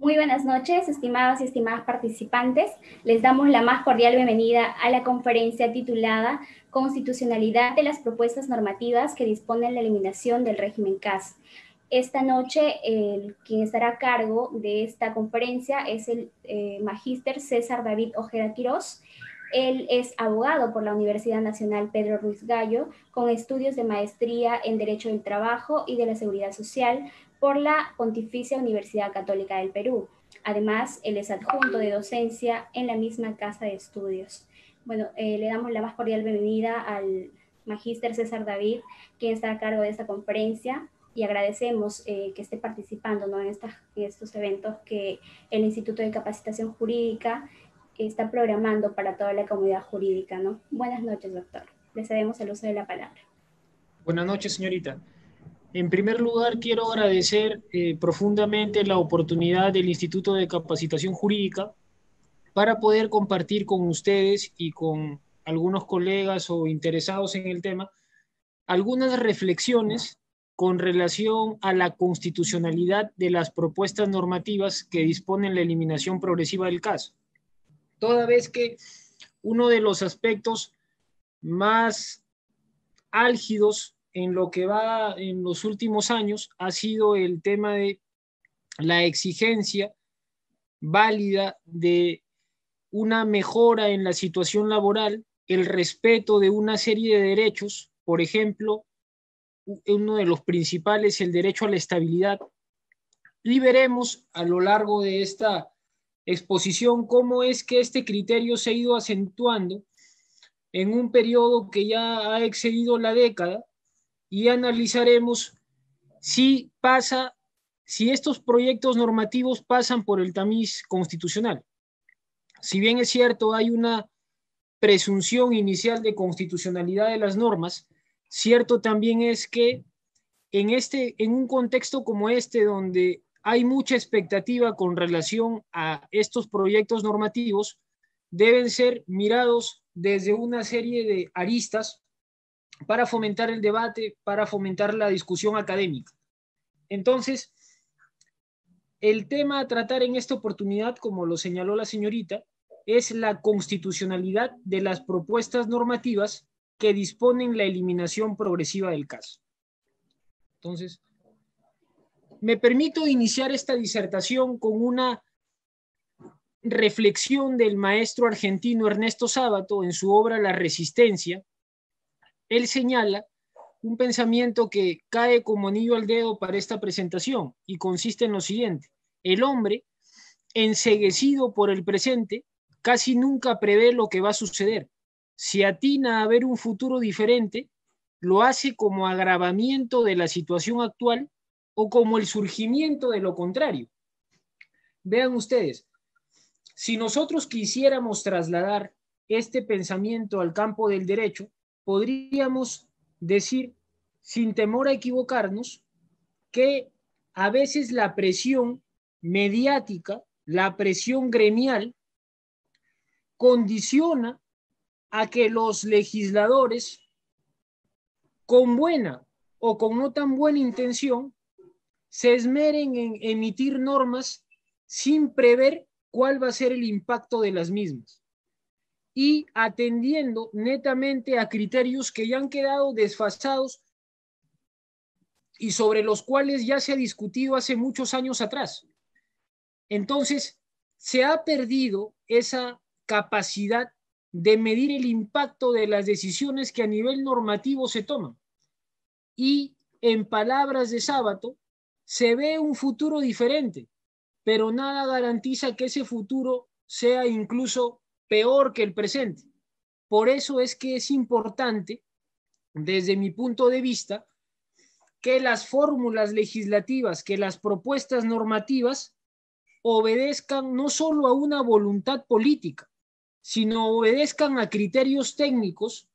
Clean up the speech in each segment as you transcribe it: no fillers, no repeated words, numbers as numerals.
Muy buenas noches, estimados y estimadas participantes. Les damos la más cordial bienvenida a la conferencia titulada Constitucionalidad de las propuestas normativas que disponen la eliminación del régimen CAS. Esta noche, quien estará a cargo de esta conferencia es el magíster César David Ojeda Quirós. Él es abogado por la Universidad Nacional Pedro Ruiz Gallo, con estudios de maestría en Derecho del Trabajo y de la Seguridad Social por la Pontificia Universidad Católica del Perú. Además, él es adjunto de docencia en la misma casa de estudios. Bueno, le damos la más cordial bienvenida al magíster César David, quien está a cargo de esta conferencia, y agradecemos que esté participando, ¿no?, en estos eventos que el Instituto de Capacitación Jurídica está programando para toda la comunidad jurídica, ¿no? Buenas noches, doctor. Le cedemos el uso de la palabra. Buenas noches, señorita. En primer lugar, quiero agradecer profundamente la oportunidad del Instituto de Capacitación Jurídica para poder compartir con ustedes y con algunos colegas o interesados en el tema algunas reflexiones con relación a la constitucionalidad de las propuestas normativas que disponen la eliminación progresiva del CAS. Toda vez que uno de los aspectos más álgidos en lo que va en los últimos años ha sido el tema de la exigencia válida de una mejora en la situación laboral, el respeto de una serie de derechos, por ejemplo, uno de los principales, el derecho a la estabilidad. Y veremos a lo largo de esta exposición cómo es que este criterio se ha ido acentuando en un periodo que ya ha excedido la década, y analizaremos si estos proyectos normativos pasan por el tamiz constitucional. Si bien es cierto, hay una presunción inicial de constitucionalidad de las normas, cierto también es que en un contexto como este, donde hay mucha expectativa con relación a estos proyectos normativos, deben ser mirados desde una serie de aristas para fomentar el debate, para fomentar la discusión académica. Entonces, el tema a tratar en esta oportunidad, como lo señaló la señorita, es la constitucionalidad de las propuestas normativas que disponen la eliminación progresiva del CAS. Entonces, me permito iniciar esta disertación con una reflexión del maestro argentino Ernesto Sábato en su obra La Resistencia. Él señala un pensamiento que cae como anillo al dedo para esta presentación y consiste en lo siguiente: el hombre, enceguecido por el presente, casi nunca prevé lo que va a suceder. Si atina a ver un futuro diferente, lo hace como agravamiento de la situación actual o como el surgimiento de lo contrario. Vean ustedes, si nosotros quisiéramos trasladar este pensamiento al campo del derecho, podríamos decir, sin temor a equivocarnos, que a veces la presión mediática, la presión gremial, condiciona a que los legisladores, con buena o con no tan buena intención, se esmeren en emitir normas sin prever cuál va a ser el impacto de las mismas y atendiendo netamente a criterios que ya han quedado desfasados y sobre los cuales ya se ha discutido hace muchos años atrás. Entonces, se ha perdido esa capacidad de medir el impacto de las decisiones que a nivel normativo se toman. Y en palabras de Sábato, se ve un futuro diferente, pero nada garantiza que ese futuro sea incluso peor que el presente. Por eso es que es importante, desde mi punto de vista, que las fórmulas legislativas, que las propuestas normativas obedezcan no solo a una voluntad política, sino obedezcan a criterios técnicos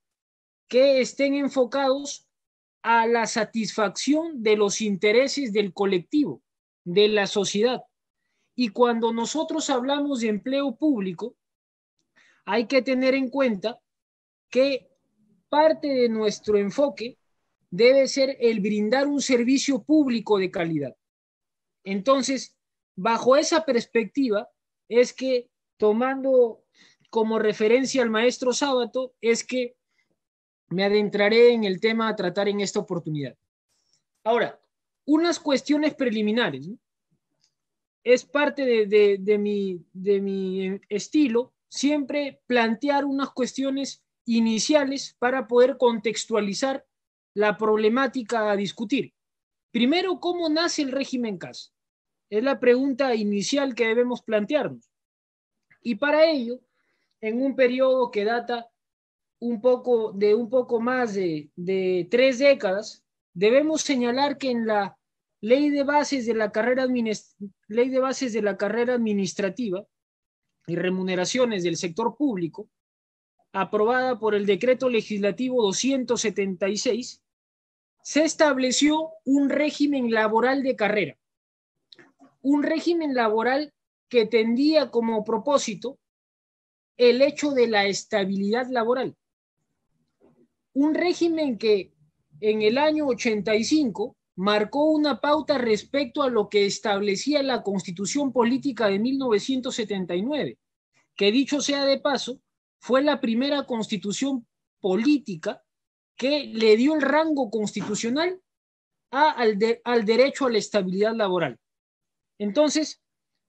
que estén enfocados a la satisfacción de los intereses del colectivo, de la sociedad. Y cuando nosotros hablamos de empleo público, hay que tener en cuenta que parte de nuestro enfoque debe ser el brindar un servicio público de calidad. Entonces, bajo esa perspectiva es que, tomando como referencia al maestro Sábato, es que me adentraré en el tema a tratar en esta oportunidad. Ahora, unas cuestiones preliminares, ¿no? Es parte de mi estilo siempre plantear unas cuestiones iniciales para poder contextualizar la problemática a discutir. Primero, ¿cómo nace el régimen CAS? Es la pregunta inicial que debemos plantearnos. Y para ello, en un periodo que data un poco más de 3 décadas, debemos señalar que en la Ley de Bases de la Carrera Administrativa y Remuneraciones del Sector Público, aprobada por el Decreto Legislativo 276, se estableció un régimen laboral de carrera. Un régimen laboral que tendía como propósito el hecho de la estabilidad laboral. Un régimen que en el año 85 marcó una pauta respecto a lo que establecía la Constitución Política de 1979, que dicho sea de paso, fue la primera constitución política que le dio el rango constitucional al derecho a la estabilidad laboral. Entonces,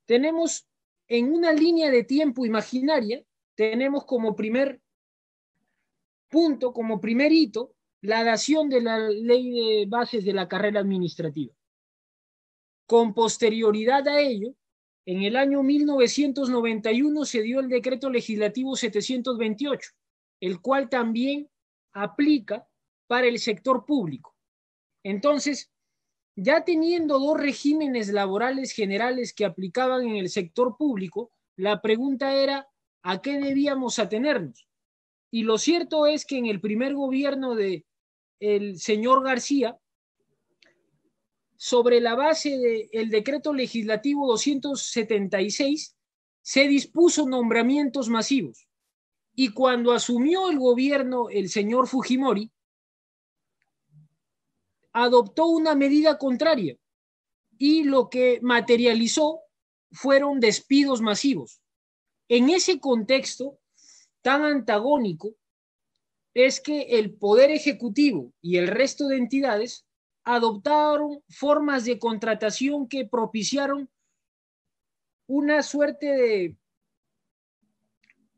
tenemos en una línea de tiempo imaginaria, tenemos como primer punto, como primer hito, la dación de la Ley de Bases de la Carrera Administrativa. Con posterioridad a ello, en el año 1991 se dio el Decreto Legislativo 728, el cual también aplica para el sector público. Entonces, ya teniendo dos regímenes laborales generales que aplicaban en el sector público, la pregunta era, ¿a qué debíamos atenernos? Y lo cierto es que en el primer gobierno del señor García, sobre la base del decreto legislativo 276, se dispuso nombramientos masivos. Y cuando asumió el gobierno el señor Fujimori, adoptó una medida contraria y lo que materializó fueron despidos masivos. En ese contexto tan antagónico es que el Poder Ejecutivo y el resto de entidades adoptaron formas de contratación que propiciaron una suerte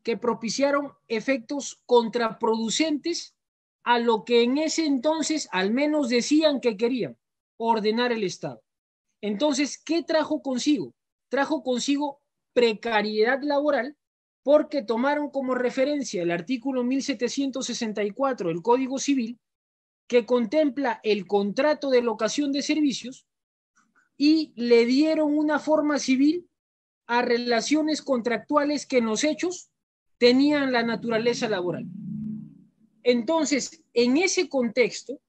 que propiciaron efectos contraproducentes a lo que en ese entonces al menos decían que querían, ordenar el Estado. Entonces, ¿qué trajo consigo? Trajo consigo precariedad laboral porque tomaron como referencia el artículo 1764 del Código Civil, que contempla el contrato de locación de servicios, y le dieron una forma civil a relaciones contractuales que en los hechos tenían la naturaleza laboral. Entonces, en ese contexto,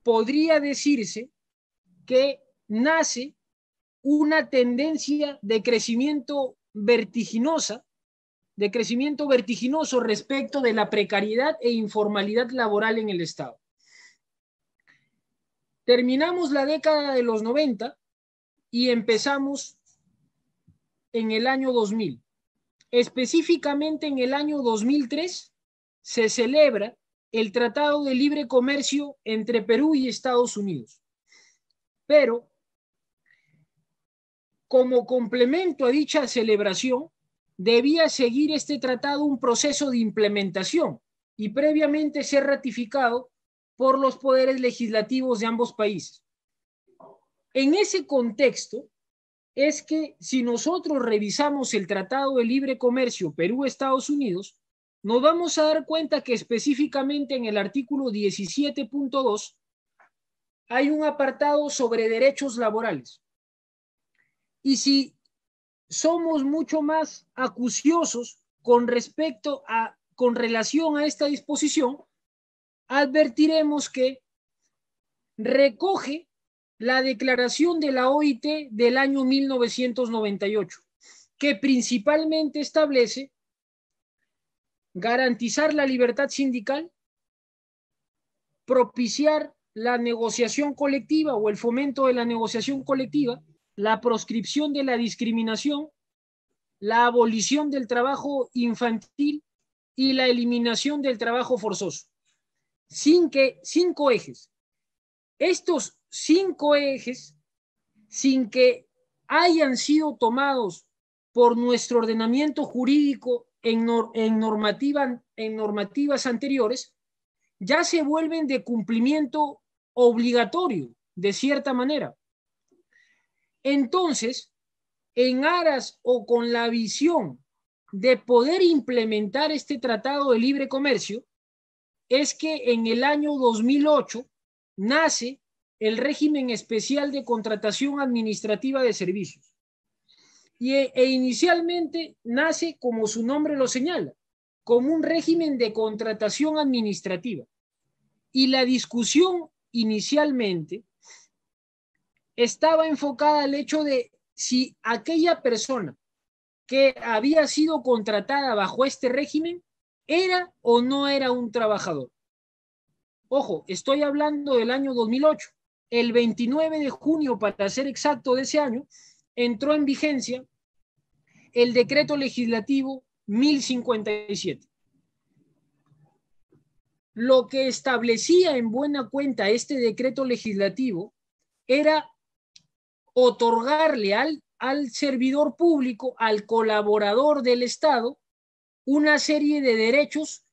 podría decirse que nace una tendencia de crecimiento vertiginoso respecto de la precariedad e informalidad laboral en el Estado. Terminamos la década de los 90 y empezamos en el año 2000. Específicamente en el año 2003 se celebra el Tratado de Libre Comercio entre Perú y Estados Unidos. Pero, como complemento a dicha celebración, debía seguir este tratado un proceso de implementación y previamente ser ratificado por los poderes legislativos de ambos países. En ese contexto es que si nosotros revisamos el Tratado de Libre Comercio Perú-Estados Unidos, nos vamos a dar cuenta que específicamente en el artículo 17.2 hay un apartado sobre derechos laborales. Y si somos mucho más acuciosos con relación a esta disposición, advertiremos que recoge la declaración de la OIT del año 1998, que principalmente establece garantizar la libertad sindical, propiciar la negociación colectiva o el fomento de la negociación colectiva, la proscripción de la discriminación, la abolición del trabajo infantil y la eliminación del trabajo forzoso. Cinco ejes. Estos 5 ejes, sin que hayan sido tomados por nuestro ordenamiento jurídico en normativas anteriores, ya se vuelven de cumplimiento obligatorio, de cierta manera. Entonces, en aras o con la visión de poder implementar este tratado de libre comercio, es que en el año 2008 nace el régimen especial de contratación administrativa de servicios. E inicialmente nace, como su nombre lo señala, como un régimen de contratación administrativa. Y la discusión inicialmente estaba enfocada al hecho de si aquella persona que había sido contratada bajo este régimen era o no era un trabajador. Ojo, estoy hablando del año 2008. El 29 de junio, para ser exacto, de ese año, entró en vigencia el decreto legislativo 1057. Lo que establecía en buena cuenta este decreto legislativo era otorgarle al servidor público, al colaborador del Estado, una serie de derechos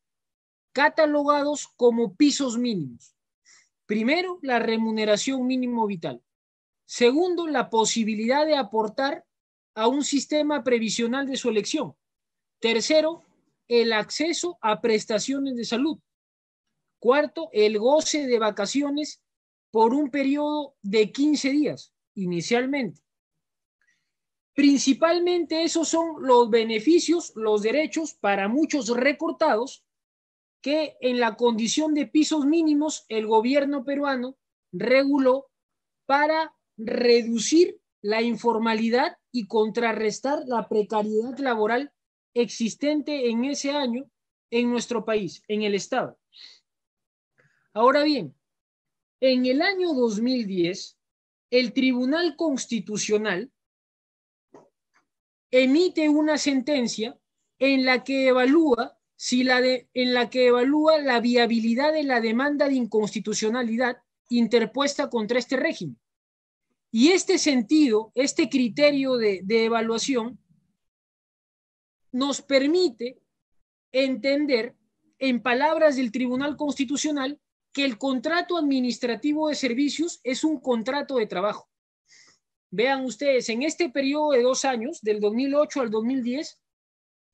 catalogados como pisos mínimos. Primero, la remuneración mínimo vital. Segundo, la posibilidad de aportar a un sistema previsional de su elección. Tercero, el acceso a prestaciones de salud. Cuarto, el goce de vacaciones por un periodo de 15 días, inicialmente. Principalmente esos son los beneficios, los derechos para muchos recortados que en la condición de pisos mínimos el gobierno peruano reguló para reducir la informalidad y contrarrestar la precariedad laboral existente en ese año en nuestro país, en el Estado. Ahora bien, en el año 2010, el Tribunal Constitucional emite una sentencia en la que evalúa la viabilidad de la demanda de inconstitucionalidad interpuesta contra este régimen. Y este sentido, este criterio de evaluación nos permite entender, en palabras del Tribunal Constitucional, que el contrato administrativo de servicios es un contrato de trabajo. Vean ustedes, en este periodo de 2 años, del 2008 al 2010,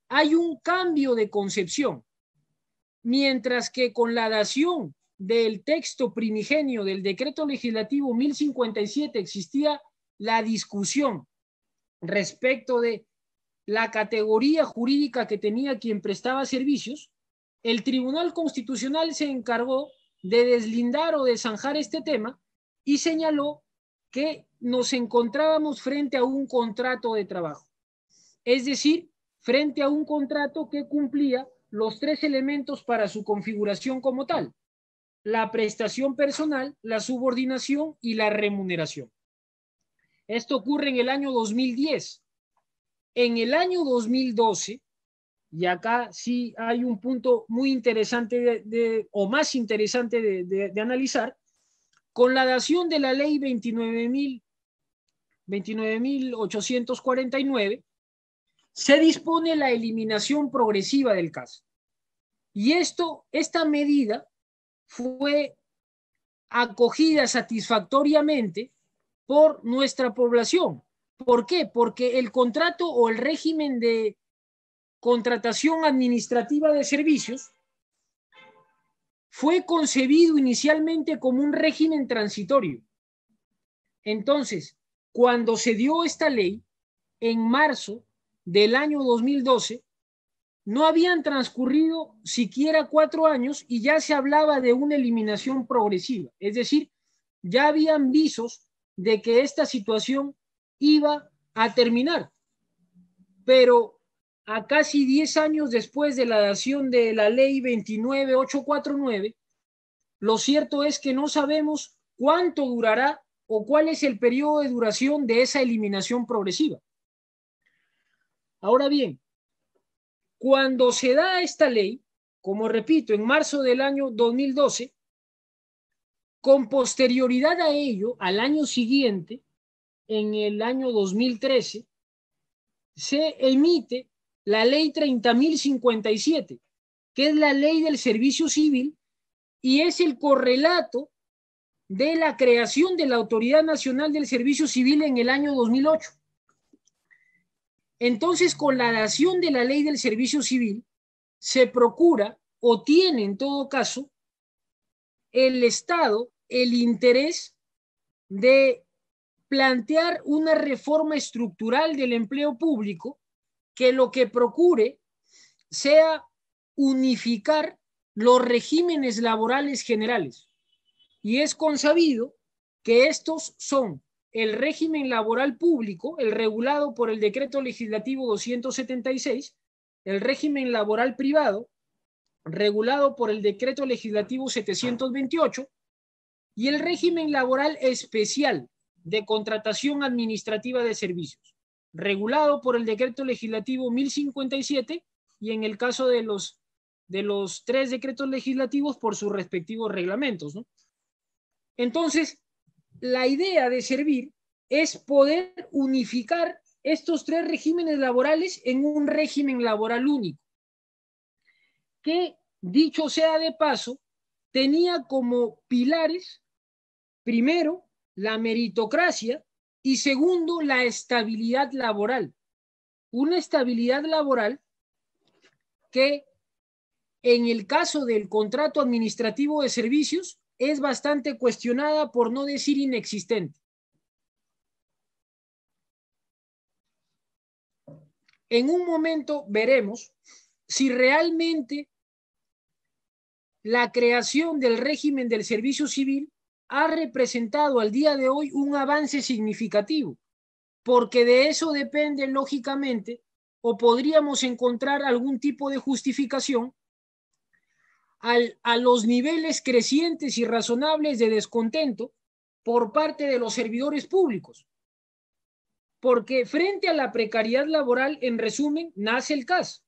hay un cambio de concepción, mientras que con la dación del texto primigenio del decreto legislativo 1057 existía la discusión respecto de la categoría jurídica que tenía quien prestaba servicios, el Tribunal Constitucional se encargó de deslindar o de zanjar este tema y señaló que nos encontrábamos frente a un contrato de trabajo. Es decir, frente a un contrato que cumplía los 3 elementos para su configuración como tal: la prestación personal, la subordinación y la remuneración. Esto ocurre en el año 2010. En el año 2012, y acá sí hay un punto muy interesante o más interesante de analizar, con la dación de la ley 29.849, se dispone la eliminación progresiva del CAS. Y esta medida fue acogida satisfactoriamente por nuestra población. ¿Por qué? Porque el contrato o el régimen de contratación administrativa de servicios fue concebido inicialmente como un régimen transitorio. Entonces, cuando se dio esta ley, en marzo del año 2012, no habían transcurrido siquiera 4 años y ya se hablaba de una eliminación progresiva. Es decir, ya habían visos de que esta situación iba a terminar. Pero a casi 10 años después de la dación de la ley 29.849, Lo cierto es que no sabemos cuánto durará o cuál es el periodo de duración de esa eliminación progresiva. Ahora bien, cuando se da esta ley, como repito, en marzo del año 2012, con posterioridad a ello, al año siguiente, en el año 2013, se emite la ley 30.057, que es la ley del servicio civil y es el correlato de la creación de la Autoridad Nacional del Servicio Civil en el año 2008. Entonces, con la dación de la ley del servicio civil, se procura o tiene en todo caso el Estado el interés de plantear una reforma estructural del empleo público que lo que procure sea unificar los regímenes laborales generales. Y es consabido que estos son el régimen laboral público, el regulado por el Decreto Legislativo 276, el régimen laboral privado, regulado por el Decreto Legislativo 728, y el régimen laboral especial de contratación administrativa de servicios, regulado por el Decreto Legislativo 1057 y en el caso de los 3 decretos legislativos por sus respectivos reglamentos, ¿no? Entonces, la idea de Servir es poder unificar estos 3 regímenes laborales en un régimen laboral único, que, dicho sea de paso, tenía como pilares, primero, la meritocracia y segundo, la estabilidad laboral. Una estabilidad laboral que en el caso del contrato administrativo de servicios es bastante cuestionada, por no decir inexistente. En un momento veremos si realmente la creación del régimen del servicio civil ha representado al día de hoy un avance significativo, porque de eso depende, lógicamente, o podríamos encontrar algún tipo de justificación a los niveles crecientes y razonables de descontento por parte de los servidores públicos. Porque frente a la precariedad laboral, en resumen, nace el CAS.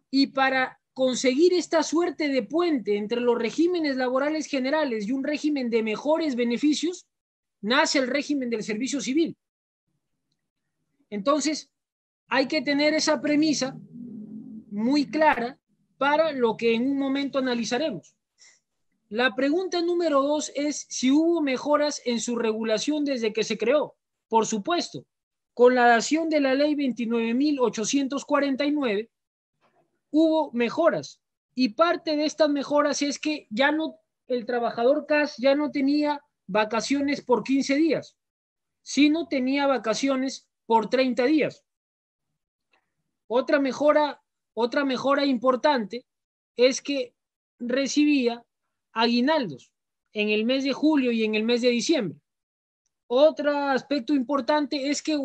Y para conseguir esta suerte de puente entre los regímenes laborales generales y un régimen de mejores beneficios, nace el régimen del servicio civil. Entonces, hay que tener esa premisa muy clara para lo que en un momento analizaremos. La pregunta número 2 es si hubo mejoras en su regulación desde que se creó. Por supuesto, con la dación de la ley 29.849 hubo mejoras, y parte de estas mejoras es que ya no, el trabajador CAS ya no tenía vacaciones por 15 días, sino tenía vacaciones por 30 días. Otra mejora importante es que recibía aguinaldos en el mes de julio y en el mes de diciembre. Otro aspecto importante es que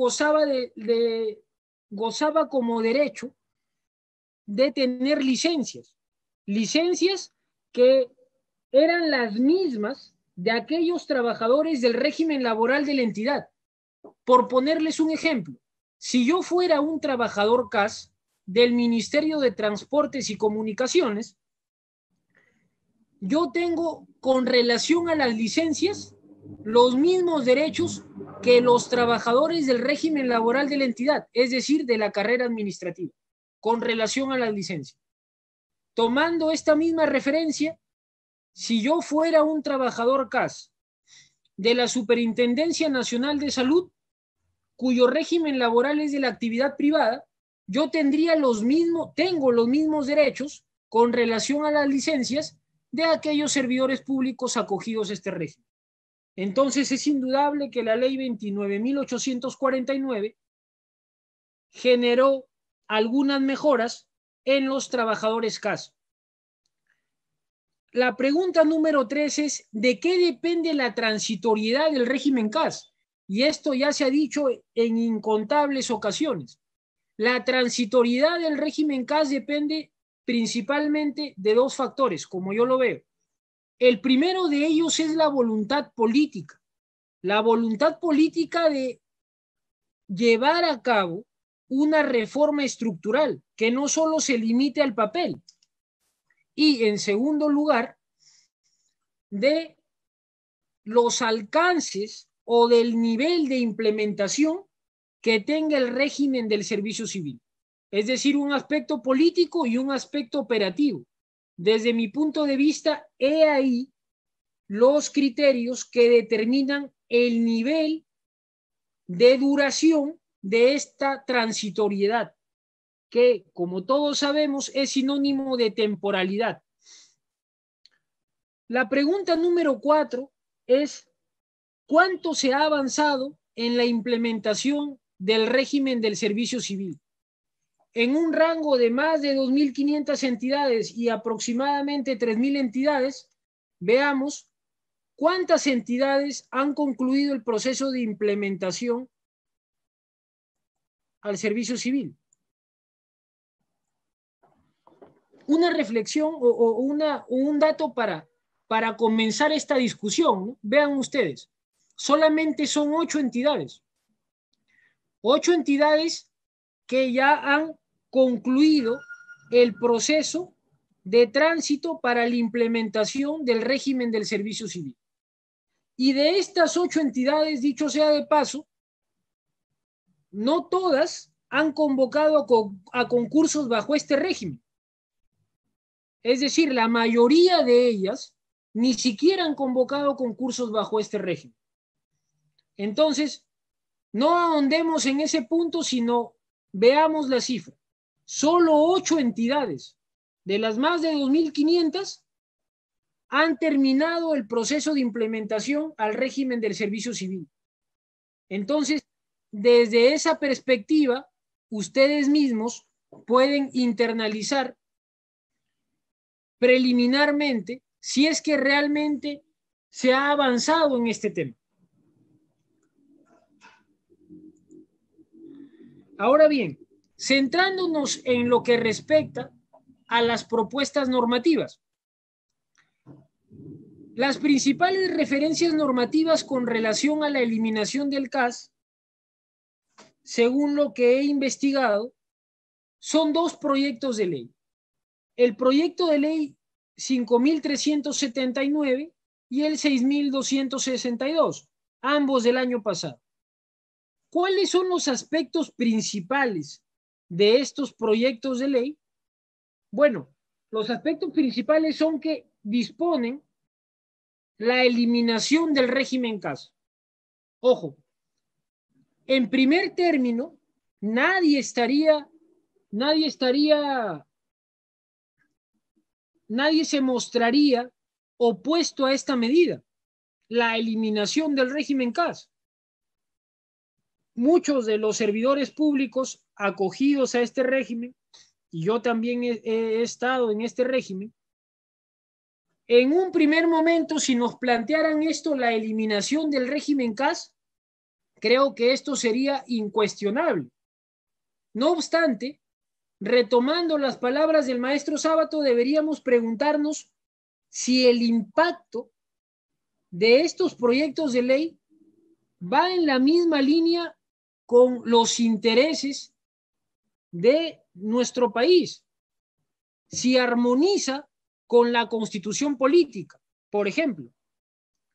gozaba como derecho de tener licencias que eran las mismas de aquellos trabajadores del régimen laboral de la entidad. Por ponerles un ejemplo, si yo fuera un trabajador CAS del Ministerio de Transportes y Comunicaciones, yo tengo, con relación a las licencias, los mismos derechos que los trabajadores del régimen laboral de la entidad, es decir, de la carrera administrativa, con relación a las licencias. Tomando esta misma referencia, si yo fuera un trabajador CAS de la Superintendencia Nacional de Salud, cuyo régimen laboral es de la actividad privada, yo tengo los mismos derechos con relación a las licencias de aquellos servidores públicos acogidos a este régimen. Entonces es indudable que la ley 29.849 generó algunas mejoras en los trabajadores CAS. La pregunta número 3 es, ¿de qué depende la transitoriedad del régimen CAS? Y esto ya se ha dicho en incontables ocasiones. La transitoriedad del régimen CAS depende principalmente de 2 factores, como yo lo veo. El primero de ellos es la voluntad política de llevar a cabo una reforma estructural que no solo se limite al papel. Y en segundo lugar, de los alcances o del nivel de implementación que tenga el régimen del servicio civil. Es decir, un aspecto político y un aspecto operativo. Desde mi punto de vista, he ahí los criterios que determinan el nivel de duración de esta transitoriedad, que, como todos sabemos, es sinónimo de temporalidad. La pregunta número 4 es: ¿cuánto se ha avanzado en la implementación del régimen del servicio civil? En un rango de más de 2.500 entidades y aproximadamente 3.000 entidades, veamos cuántas entidades han concluido el proceso de implementación al servicio civil. Una reflexión o un dato para comenzar esta discusión, ¿no? Vean ustedes, solamente son 8 entidades. 8 entidades que ya han concluido el proceso de tránsito para la implementación del régimen del servicio civil. Y de estas 8 entidades, dicho sea de paso, no todas han convocado a concursos bajo este régimen. Es decir, la mayoría de ellas ni siquiera han convocado concursos bajo este régimen. Entonces, no ahondemos en ese punto, sino veamos la cifra. Solo 8 entidades de las más de 2.500 han terminado el proceso de implementación al régimen del servicio civil. Entonces, desde esa perspectiva, ustedes mismos pueden internalizar preliminarmente si es que realmente se ha avanzado en este tema. Ahora bien, centrándonos en lo que respecta a las propuestas normativas. Las principales referencias normativas con relación a la eliminación del CAS, según lo que he investigado, son 2 proyectos de ley. El proyecto de ley 5.379 y el 6.262, ambos del año pasado. ¿Cuáles son los aspectos principales de estos proyectos de ley? Bueno, los aspectos principales son que disponen la eliminación del régimen CAS. Ojo, en primer término, nadie se mostraría opuesto a esta medida, la eliminación del régimen CAS. Muchos de los servidores públicos acogidos a este régimen, y yo también he estado en este régimen, en un primer momento, si nos plantearan esto, la eliminación del régimen CAS, creo que esto sería incuestionable. No obstante, retomando las palabras del maestro Sábato, deberíamos preguntarnos si el impacto de estos proyectos de ley va en la misma línea con los intereses de nuestro país, si armoniza con la constitución política, por ejemplo.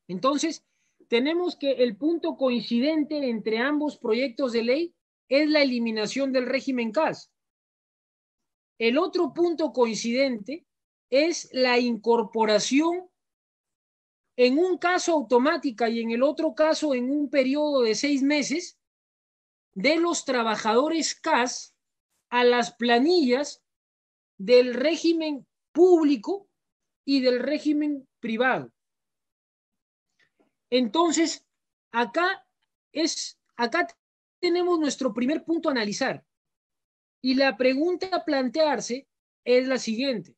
Entonces, tenemos que el punto coincidente entre ambos proyectos de ley es la eliminación del régimen CAS. El otro punto coincidente es la incorporación en un caso automática y en el otro caso en un periodo de 6 meses de los trabajadores CAS a las planillas del régimen público y del régimen privado. Entonces, acá tenemos nuestro primer punto a analizar. Y la pregunta a plantearse es la siguiente.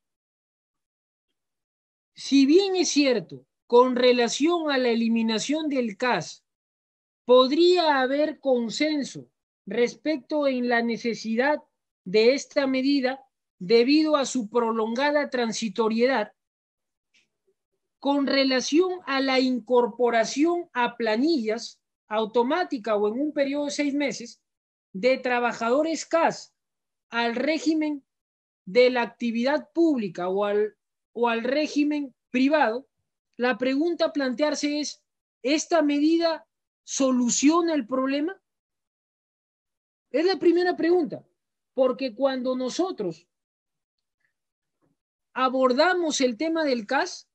Si bien es cierto, con relación a la eliminación del CAS, podría haber consenso respecto en la necesidad de esta medida debido a su prolongada transitoriedad, con relación a la incorporación a planillas automática o en un periodo de 6 meses de trabajadores CAS al régimen de la actividad pública o al régimen privado, la pregunta a plantearse es, ¿esta medida soluciona el problema? Es la primera pregunta, porque cuando nosotros abordamos el tema del CAS,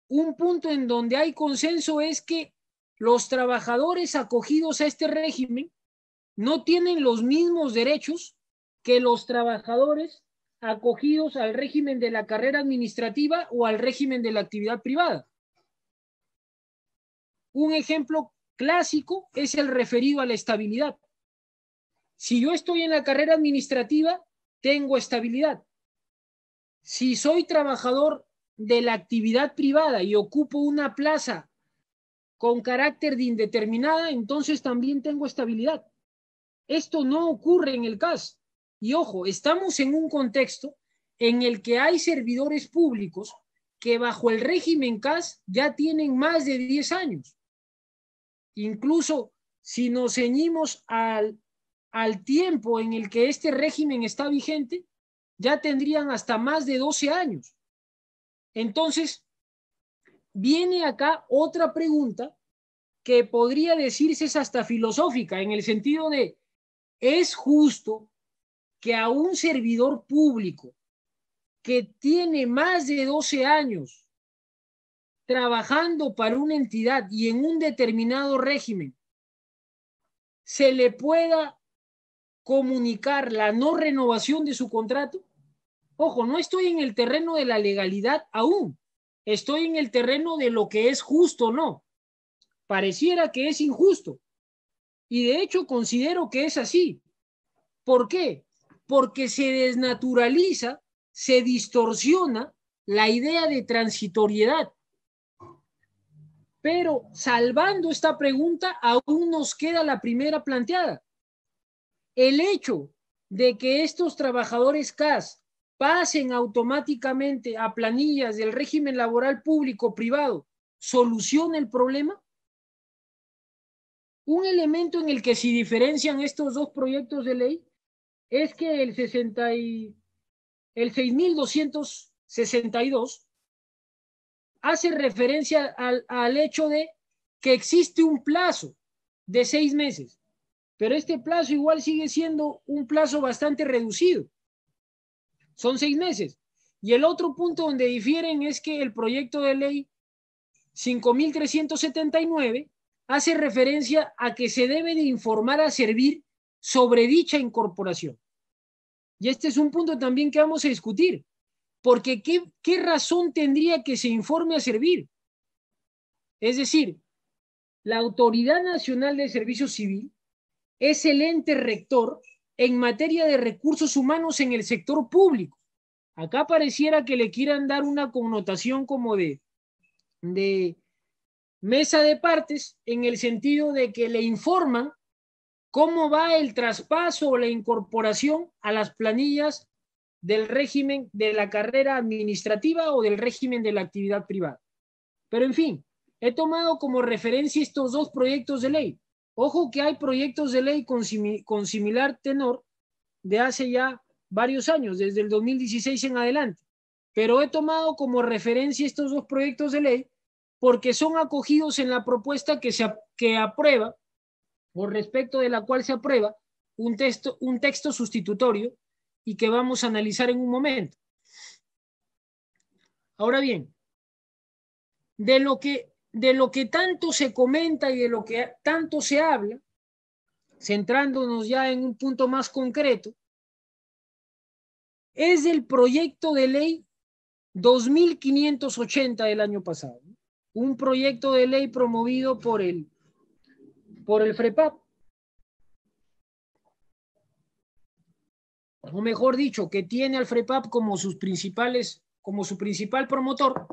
un punto en donde hay consenso es que los trabajadores acogidos a este régimen no tienen los mismos derechos que los trabajadores acogidos al régimen de la carrera administrativa o al régimen de la actividad privada. Un ejemplo clásico es el referido a la estabilidad. Si yo estoy en la carrera administrativa, tengo estabilidad. Si soy trabajador de la actividad privada y ocupo una plaza con carácter de indeterminada, entonces también tengo estabilidad. Esto no ocurre en el CAS. Y ojo, estamos en un contexto en el que hay servidores públicos que bajo el régimen CAS ya tienen más de 10 años. Incluso si nos ceñimos al tiempo en el que este régimen está vigente, ya tendrían hasta más de 12 años. Entonces, viene acá otra pregunta que podría decirse es hasta filosófica, en el sentido de, ¿es justo que a un servidor público que tiene más de 12 años trabajando para una entidad y en un determinado régimen se le pueda comunicar la no renovación de su contrato? Ojo, no estoy en el terreno de la legalidad aún, estoy en el terreno de lo que es justo o no. Pareciera que es injusto y de hecho considero que es así. ¿Por qué? Porque se desnaturaliza, se distorsiona la idea de transitoriedad. Pero salvando esta pregunta, aún nos queda la primera planteada. El hecho de que estos trabajadores CAS pasen automáticamente a planillas del régimen laboral público-privado, ¿soluciona el problema? Un elemento en el que se diferencian estos dos proyectos de ley es que el 6.262 hace referencia al hecho de que existe un plazo de 6 meses, pero este plazo igual sigue siendo un plazo bastante reducido. Son 6 meses. Y el otro punto donde difieren es que el proyecto de ley 5.379 hace referencia a que se debe de informar a servir sobre dicha incorporación. Y este es un punto también que vamos a discutir, porque ¿qué razón tendría que se informe a servir? Es decir, la Autoridad Nacional de Servicio Civil es el ente rector en materia de recursos humanos en el sector público. Acá pareciera que le quieran dar una connotación como de mesa de partes, en el sentido de que le informan cómo va el traspaso o la incorporación a las planillas del régimen de la carrera administrativa o del régimen de la actividad privada. Pero en fin, he tomado como referencia estos dos proyectos de ley. Ojo que hay proyectos de ley con similar tenor de hace ya varios años, desde el 2016 en adelante. Pero he tomado como referencia estos dos proyectos de ley porque son acogidos en la propuesta que aprueba, o respecto de la cual se aprueba, un texto sustitutorio y que vamos a analizar en un momento. Ahora bien, de lo que tanto se comenta y de lo que tanto se habla, centrándonos ya en un punto más concreto, es del proyecto de ley 2580 del año pasado, un proyecto de ley promovido por el FREPAP, o mejor dicho, que tiene al FREPAP como su principal promotor.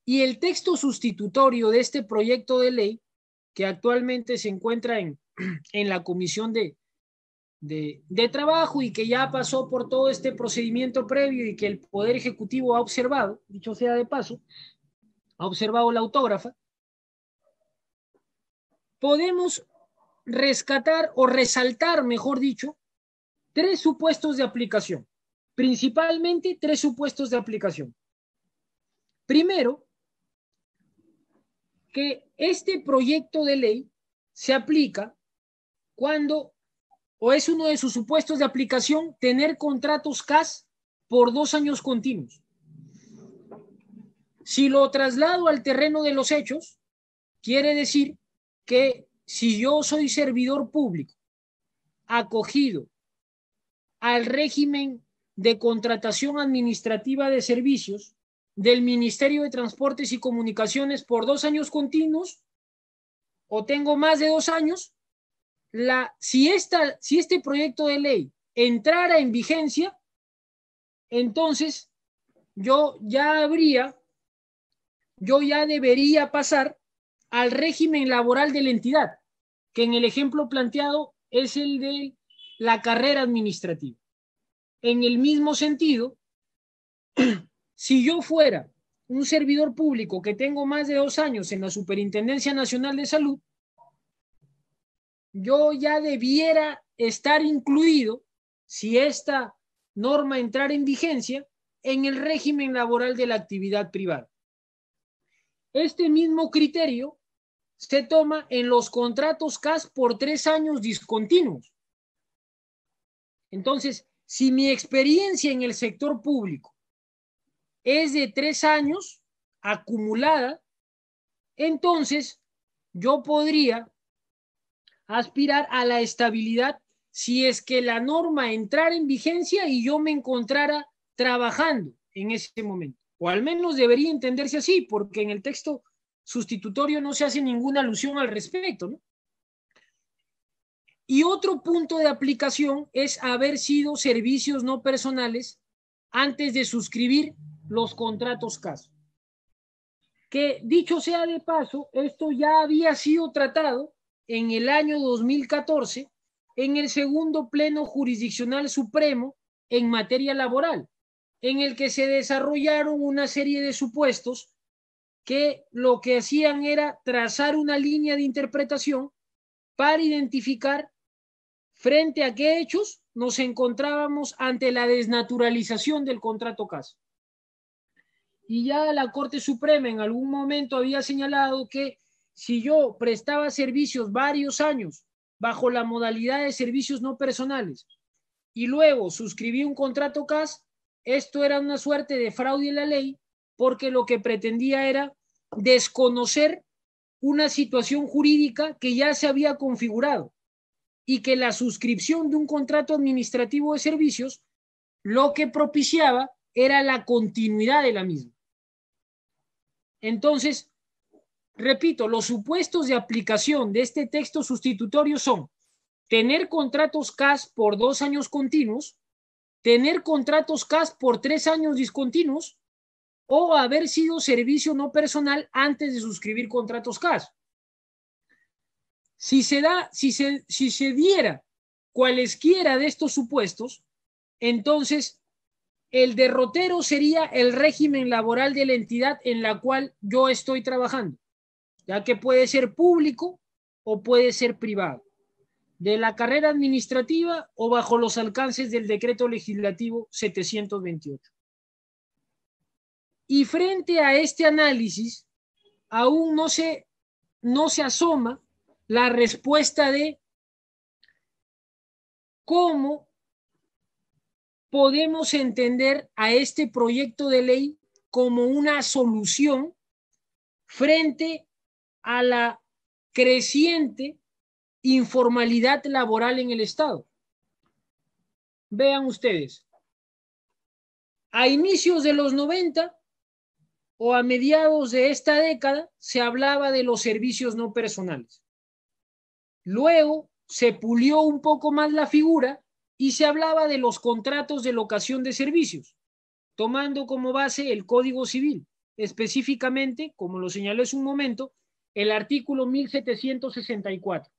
Y el texto sustitutorio de este proyecto de ley, que actualmente se encuentra en la Comisión de Trabajo y que ya pasó por todo este procedimiento previo y que el Poder Ejecutivo ha observado, dicho sea de paso, ha observado la autógrafa, podemos rescatar o resaltar, mejor dicho, tres supuestos de aplicación. Principalmente tres supuestos de aplicación. Primero, que este proyecto de ley se aplica cuando, o es uno de sus supuestos de aplicación, tener contratos CAS por 2 años continuos. Si lo traslado al terreno de los hechos, quiere decir que si yo soy servidor público acogido al régimen de contratación administrativa de servicios del Ministerio de Transportes y Comunicaciones por 2 años continuos, o tengo más de 2 años, si este proyecto de ley entrara en vigencia, entonces yo ya debería pasar al régimen laboral de la entidad, que en el ejemplo planteado es el de la carrera administrativa. En el mismo sentido, si yo fuera un servidor público que tengo más de 2 años en la Superintendencia Nacional de Salud, yo ya debiera estar incluido, si esta norma entrara en vigencia, en el régimen laboral de la actividad privada. Este mismo criterio se toma en los contratos CAS por 3 años discontinuos. Entonces, si mi experiencia en el sector público es de 3 años acumulada, entonces yo podría aspirar a la estabilidad si es que la norma entrara en vigencia y yo me encontrara trabajando en ese momento. O al menos debería entenderse así, porque en el texto sustitutorio no se hace ninguna alusión al respecto, ¿no? Y otro punto de aplicación es haber sido servicios no personales antes de suscribir los contratos CAS. Que dicho sea de paso, esto ya había sido tratado en el año 2014 en el segundo Pleno Jurisdiccional Supremo en materia laboral, en el que se desarrollaron una serie de supuestos que lo que hacían era trazar una línea de interpretación para identificar frente a qué hechos nos encontrábamos ante la desnaturalización del contrato CAS. Y ya la Corte Suprema en algún momento había señalado que si yo prestaba servicios varios años bajo la modalidad de servicios no personales y luego suscribí un contrato CAS, esto era una suerte de fraude en la ley, porque lo que pretendía era desconocer una situación jurídica que ya se había configurado y que la suscripción de un contrato administrativo de servicios lo que propiciaba era la continuidad de la misma. Entonces, repito, los supuestos de aplicación de este texto sustitutorio son tener contratos CAS por 2 años continuos, tener contratos CAS por 3 años discontinuos o haber sido servicio no personal antes de suscribir contratos CAS. Si se diera cualesquiera de estos supuestos, entonces el derrotero sería el régimen laboral de la entidad en la cual yo estoy trabajando, ya que puede ser público o puede ser privado, de la carrera administrativa o bajo los alcances del decreto legislativo 728. Y frente a este análisis, aún no se asoma la respuesta de cómo podemos entender a este proyecto de ley como una solución frente a la creciente informalidad laboral en el Estado. Vean ustedes, a inicios de los 90 o a mediados de esta década se hablaba de los servicios no personales. Luego se pulió un poco más la figura y se hablaba de los contratos de locación de servicios, tomando como base el Código Civil, específicamente, como lo señalé hace un momento, el artículo 1764.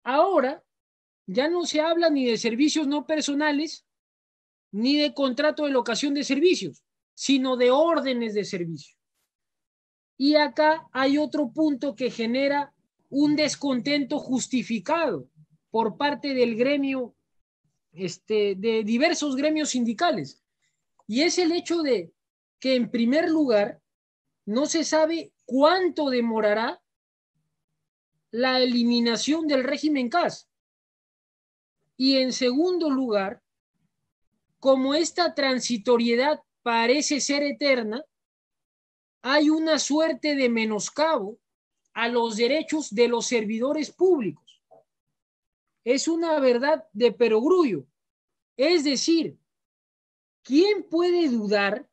Ahora ya no se habla ni de servicios no personales ni de contrato de locación de servicios, sino de órdenes de servicio. Y acá hay otro punto que genera un descontento justificado por parte del gremio, de diversos gremios sindicales. Y es el hecho de que, en primer lugar, no se sabe cuánto demorará la eliminación del régimen CAS. Y en segundo lugar, como esta transitoriedad parece ser eterna, hay una suerte de menoscabo a los derechos de los servidores públicos. Es una verdad de perogrullo. Es decir, ¿quién puede dudar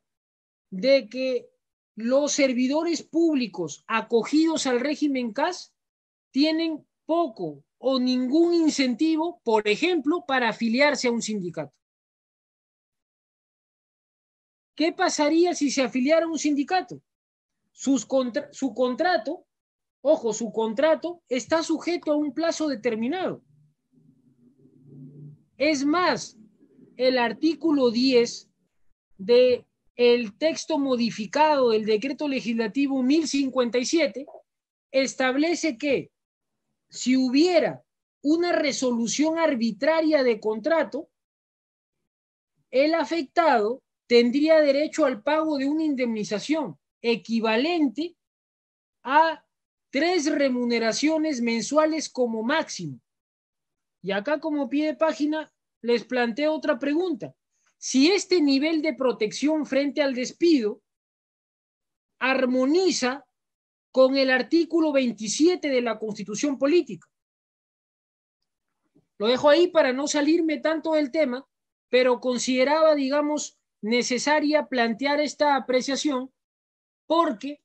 de que los servidores públicos acogidos al régimen CAS tienen poco o ningún incentivo, por ejemplo, para afiliarse a un sindicato? ¿Qué pasaría si se afiliara a un sindicato? Su contrato, ojo, su contrato está sujeto a un plazo determinado. Es más, el artículo 10 del texto modificado del decreto legislativo 1057 establece que si hubiera una resolución arbitraria de contrato, el afectado tendría derecho al pago de una indemnización equivalente a 3 remuneraciones mensuales como máximo. Y acá, como pie de página, les planteo otra pregunta. Si este nivel de protección frente al despido armoniza con el artículo 27 de la Constitución Política. Lo dejo ahí para no salirme tanto del tema, pero consideraba, digamos, necesaria plantear esta apreciación porque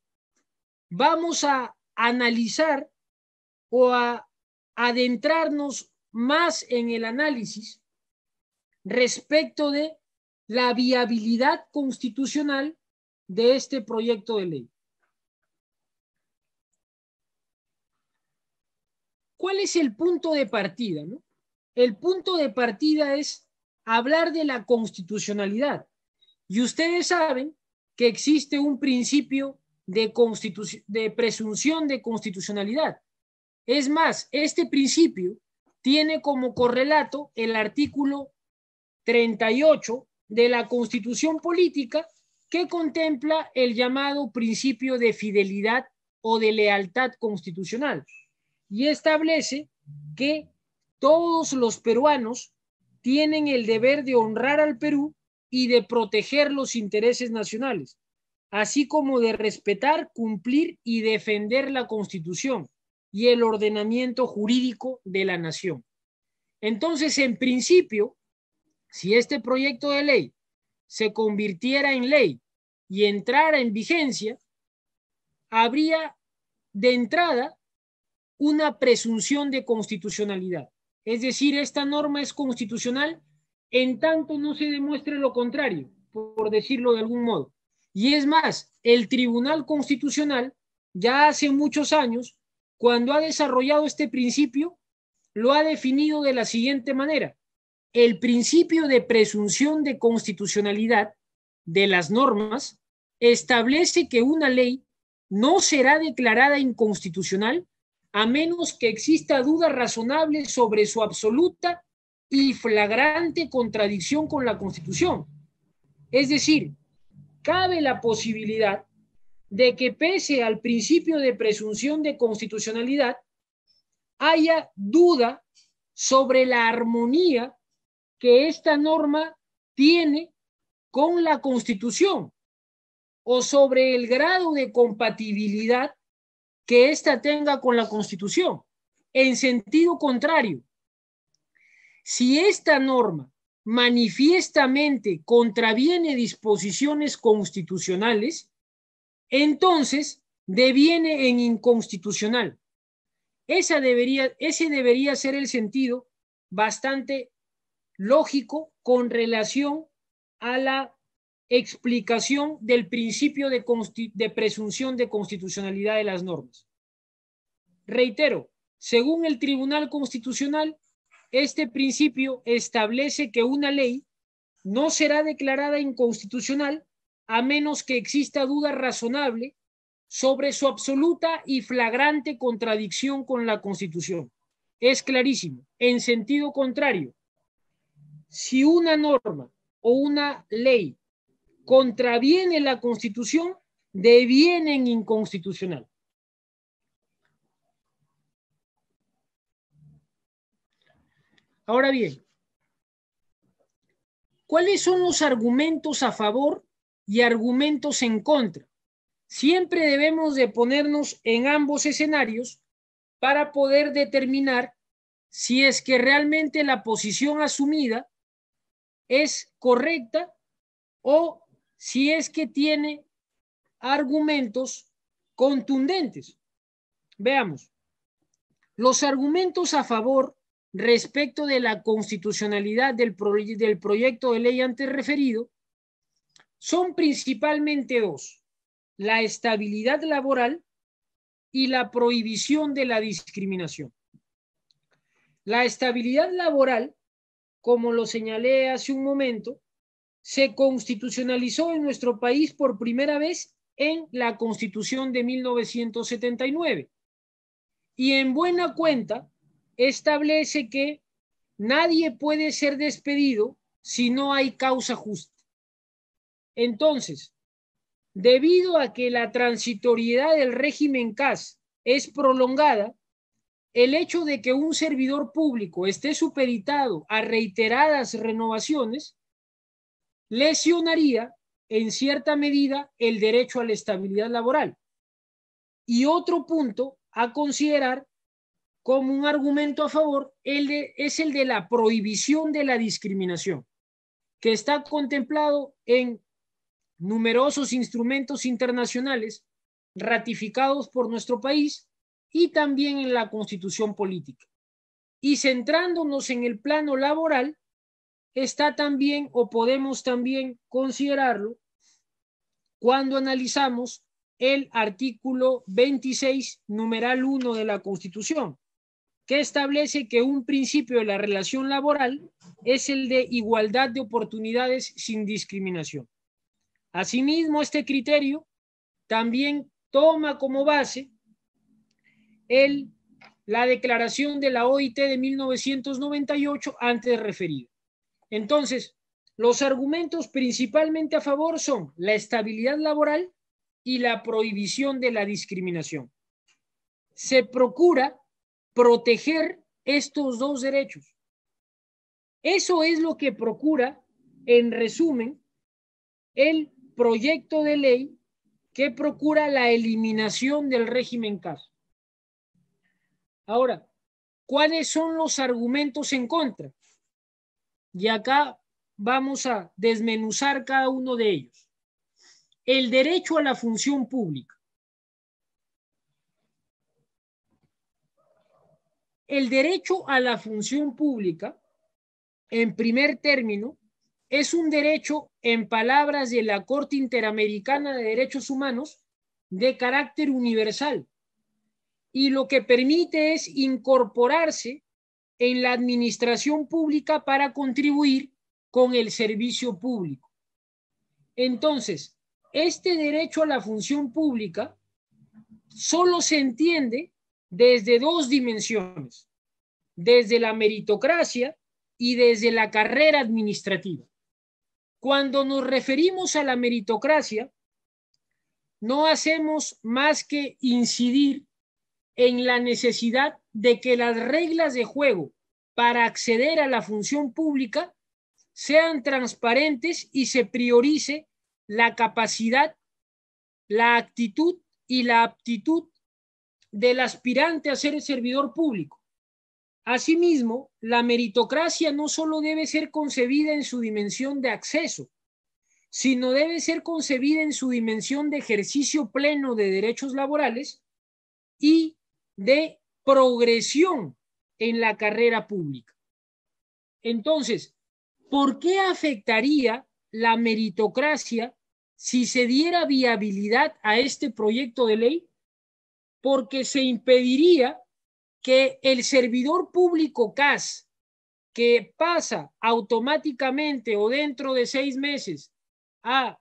vamos a analizar o a adentrarnos más en el análisis respecto de la viabilidad constitucional de este proyecto de ley. ¿Cuál es el punto de partida, no? El punto de partida es hablar de la constitucionalidad. Y ustedes saben que existe un principio de presunción de constitucionalidad. Es más, este principio tiene como correlato el artículo 38 de la Constitución Política, que contempla el llamado principio de fidelidad o de lealtad constitucional y establece que todos los peruanos tienen el deber de honrar al Perú y de proteger los intereses nacionales, así como de respetar, cumplir y defender la Constitución y el ordenamiento jurídico de la nación. Entonces, en principio, si este proyecto de ley se convirtiera en ley y entrara en vigencia, habría de entrada una presunción de constitucionalidad. Es decir, esta norma es constitucional en tanto no se demuestre lo contrario, por decirlo de algún modo. Y es más, el Tribunal Constitucional ya hace muchos años, cuando ha desarrollado este principio, lo ha definido de la siguiente manera: el principio de presunción de constitucionalidad de las normas establece que una ley no será declarada inconstitucional a menos que exista duda razonable sobre su absoluta y flagrante contradicción con la Constitución. Es decir, cabe la posibilidad de que, pese al principio de presunción de constitucionalidad, haya duda sobre la armonía que esta norma tiene con la Constitución o sobre el grado de compatibilidad que ésta tenga con la Constitución. En sentido contrario, si esta norma manifiestamente contraviene disposiciones constitucionales, entonces deviene en inconstitucional. Ese debería ser el sentido bastante lógico con relación a la explicación del principio de presunción de constitucionalidad de las normas. Reitero, según el Tribunal Constitucional, este principio establece que una ley no será declarada inconstitucional a menos que exista duda razonable sobre su absoluta y flagrante contradicción con la Constitución. Es clarísimo. En sentido contrario, si una norma o una ley contraviene la Constitución, devienen inconstitucional. Ahora bien, ¿cuáles son los argumentos a favor y argumentos en contra? Siempre debemos de ponernos en ambos escenarios para poder determinar si es que realmente la posición asumida es correcta o si es que tiene argumentos contundentes. Veamos, los argumentos a favor respecto de la constitucionalidad del proyecto de ley antes referido son principalmente dos: la estabilidad laboral y la prohibición de la discriminación. La estabilidad laboral, como lo señalé hace un momento, se constitucionalizó en nuestro país por primera vez en la Constitución de 1979 y en buena cuenta establece que nadie puede ser despedido si no hay causa justa. Entonces, debido a que la transitoriedad del régimen CAS es prolongada, el hecho de que un servidor público esté supeditado a reiteradas renovaciones lesionaría en cierta medida el derecho a la estabilidad laboral. Y otro punto a considerar como un argumento a favor es el de la prohibición de la discriminación, que está contemplado en numerosos instrumentos internacionales ratificados por nuestro país y también en la Constitución política. Y centrándonos en el plano laboral, está también, o podemos también considerarlo, cuando analizamos el artículo 26, numeral 1 de la Constitución, que establece que un principio de la relación laboral es el de igualdad de oportunidades sin discriminación. Asimismo, este criterio también toma como base la declaración de la OIT de 1998 antes referida. Entonces, los argumentos principalmente a favor son la estabilidad laboral y la prohibición de la discriminación. Se procura proteger estos dos derechos. Eso es lo que procura, en resumen, el proyecto de ley que procura la eliminación del régimen CAS. Ahora, ¿cuáles son los argumentos en contra? Y acá vamos a desmenuzar cada uno de ellos. El derecho a la función pública. El derecho a la función pública, en primer término, es un derecho, en palabras de la Corte Interamericana de Derechos Humanos, de carácter universal, y lo que permite es incorporarse en la administración pública para contribuir con el servicio público. Entonces, este derecho a la función pública solo se entiende desde dos dimensiones: desde la meritocracia y desde la carrera administrativa. Cuando nos referimos a la meritocracia, no hacemos más que incidir en la necesidad de que las reglas de juego para acceder a la función pública sean transparentes y se priorice la capacidad, la actitud y la aptitud del aspirante a ser servidor público. Asimismo, la meritocracia no solo debe ser concebida en su dimensión de acceso, sino debe ser concebida en su dimensión de ejercicio pleno de derechos laborales y de progresión en la carrera pública. Entonces, ¿por qué afectaría la meritocracia si se diera viabilidad a este proyecto de ley? Porque se impediría que el servidor público CAS, que pasa automáticamente o dentro de 6 meses a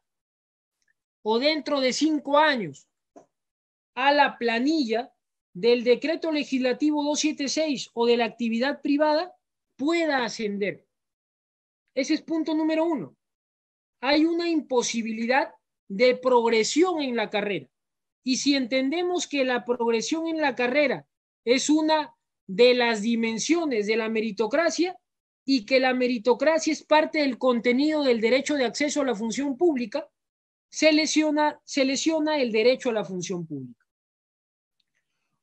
o dentro de 5 años a la planilla del decreto legislativo 276 o de la actividad privada, pueda ascender. Ese es punto número 1. Hay una imposibilidad de progresión en la carrera. Y si entendemos que la progresión en la carrera es una de las dimensiones de la meritocracia y que la meritocracia es parte del contenido del derecho de acceso a la función pública, se lesiona el derecho a la función pública.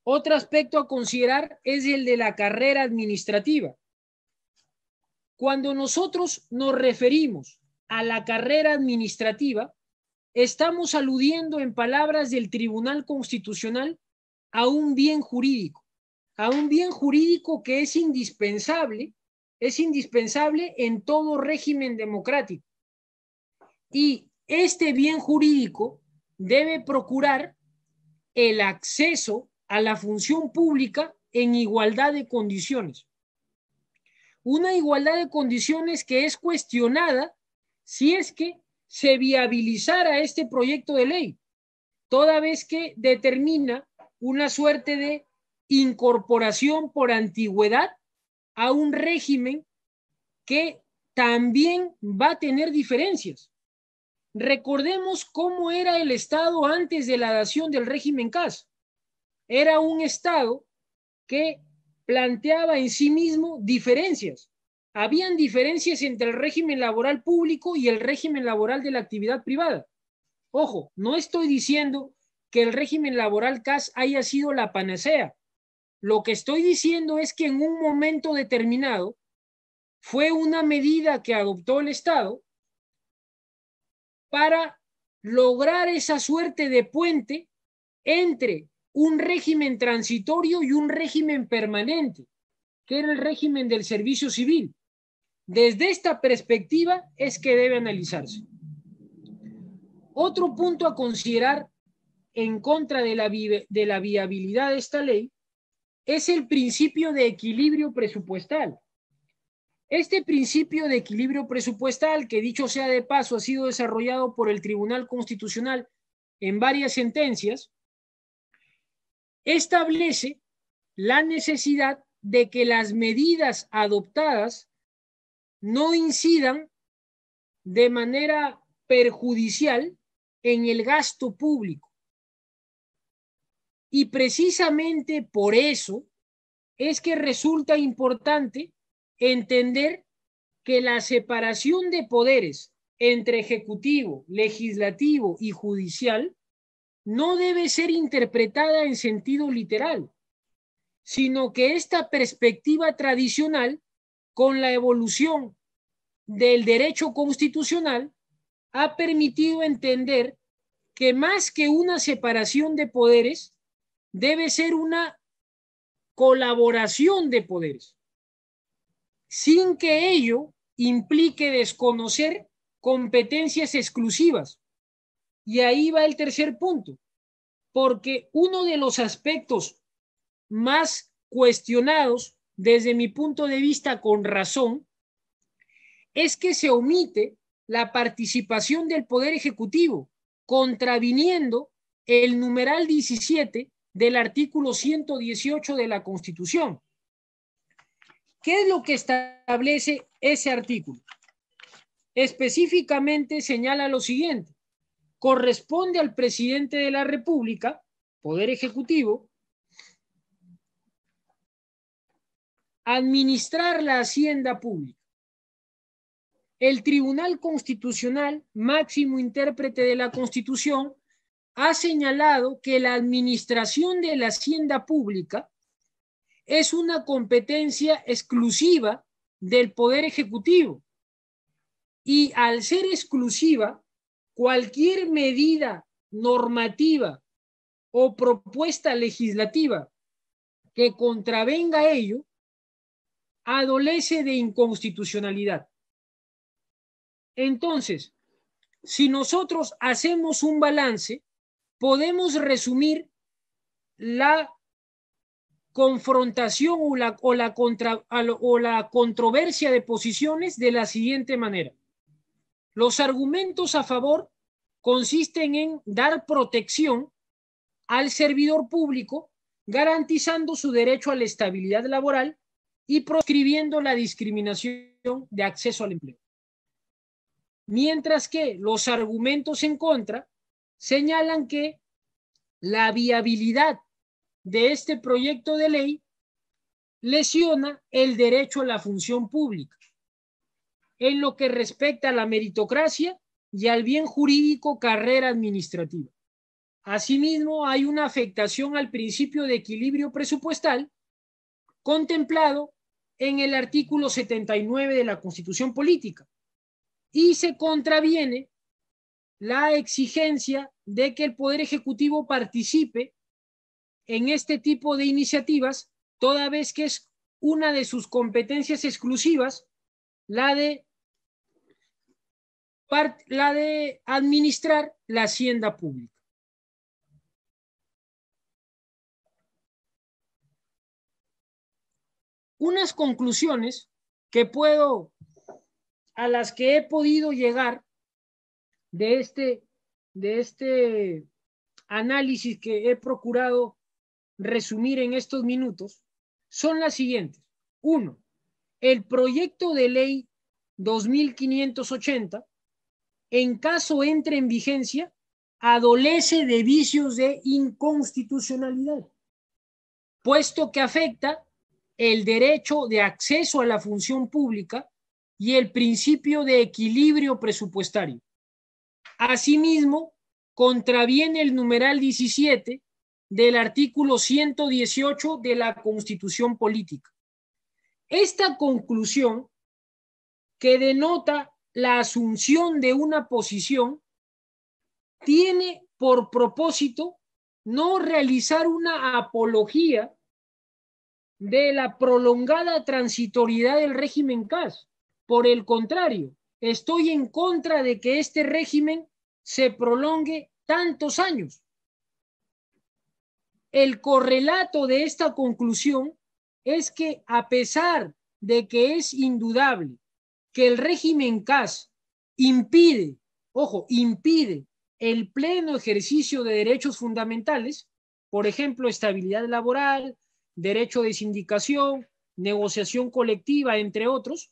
Otro aspecto a considerar es el de la carrera administrativa. Cuando nosotros nos referimos a la carrera administrativa, estamos aludiendo, en palabras del Tribunal Constitucional, a un bien jurídico que es indispensable en todo régimen democrático. Y este bien jurídico debe procurar el acceso a la función pública en igualdad de condiciones. Una igualdad de condiciones que es cuestionada si es que se viabilizara este proyecto de ley, toda vez que determina una suerte de incorporación por antigüedad a un régimen que también va a tener diferencias. Recordemos cómo era el Estado antes de la dación del régimen CAS. Era un Estado que planteaba en sí mismo diferencias. Habían diferencias entre el régimen laboral público y el régimen laboral de la actividad privada. Ojo, no estoy diciendo que el régimen laboral CAS haya sido la panacea. Lo que estoy diciendo es que en un momento determinado fue una medida que adoptó el Estado para lograr esa suerte de puente entre un régimen transitorio y un régimen permanente, que era el régimen del servicio civil. Desde esta perspectiva es que debe analizarse. Otro punto a considerar en contra de la viabilidad de esta ley es el principio de equilibrio presupuestal. Este principio de equilibrio presupuestal, que dicho sea de paso, ha sido desarrollado por el Tribunal Constitucional en varias sentencias, establece la necesidad de que las medidas adoptadas no incidan de manera perjudicial en el gasto público. Y precisamente por eso es que resulta importante entender que la separación de poderes entre ejecutivo, legislativo y judicial no debe ser interpretada en sentido literal, sino que esta perspectiva tradicional, con la evolución del derecho constitucional, ha permitido entender que más que una separación de poderes, debe ser una colaboración de poderes, sin que ello implique desconocer competencias exclusivas. Y ahí va el tercer punto, porque uno de los aspectos más cuestionados, desde mi punto de vista con razón, es que se omite la participación del Poder Ejecutivo, contraviniendo el numeral 17 del artículo 118 de la Constitución. ¿Qué es lo que establece ese artículo? Específicamente señala lo siguiente: corresponde al presidente de la República, Poder Ejecutivo, administrar la hacienda pública. El Tribunal Constitucional, máximo intérprete de la Constitución, ha señalado que la administración de la hacienda pública es una competencia exclusiva del Poder Ejecutivo. Y al ser exclusiva, cualquier medida normativa o propuesta legislativa que contravenga ello adolece de inconstitucionalidad. Entonces, si nosotros hacemos un balance, podemos resumir la confrontación o la controversia de posiciones de la siguiente manera. Los argumentos a favor consisten en dar protección al servidor público, garantizando su derecho a la estabilidad laboral y proscribiendo la discriminación de acceso al empleo. Mientras que los argumentos en contra señalan que la viabilidad de este proyecto de ley lesiona el derecho a la función pública en lo que respecta a la meritocracia y al bien jurídico carrera administrativa. Asimismo, hay una afectación al principio de equilibrio presupuestal contemplado en el artículo 79 de la Constitución Política y se contraviene la exigencia de que el Poder Ejecutivo participe en este tipo de iniciativas, toda vez que es una de sus competencias exclusivas la de administrar la hacienda pública. Unas conclusiones a las que he podido llegar de este análisis que he procurado resumir en estos minutos son las siguientes. 1. El proyecto de ley 2580, en caso entre en vigencia, adolece de vicios de inconstitucionalidad, puesto que afecta el derecho de acceso a la función pública y el principio de equilibrio presupuestario. Asimismo, contraviene el numeral 17 del artículo 118 de la Constitución Política. Esta conclusión, que denota la asunción de una posición, tiene por propósito no realizar una apología de la prolongada transitoriedad del régimen CAS. Por el contrario, estoy en contra de que este régimen se prolongue tantos años. El correlato de esta conclusión es que, a pesar de que es indudable que el régimen CAS impide el pleno ejercicio de derechos fundamentales, por ejemplo, estabilidad laboral, derecho de sindicación, negociación colectiva, entre otros,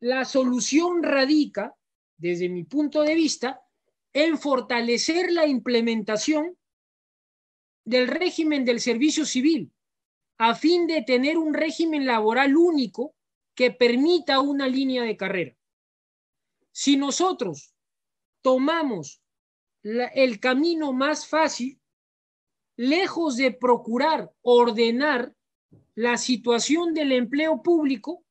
la solución radica, desde mi punto de vista, en fortalecer la implementación del régimen del servicio civil, a fin de tener un régimen laboral único que permita una línea de carrera. Si nosotros tomamos el camino más fácil, lejos de procurar ordenar la situación del empleo público,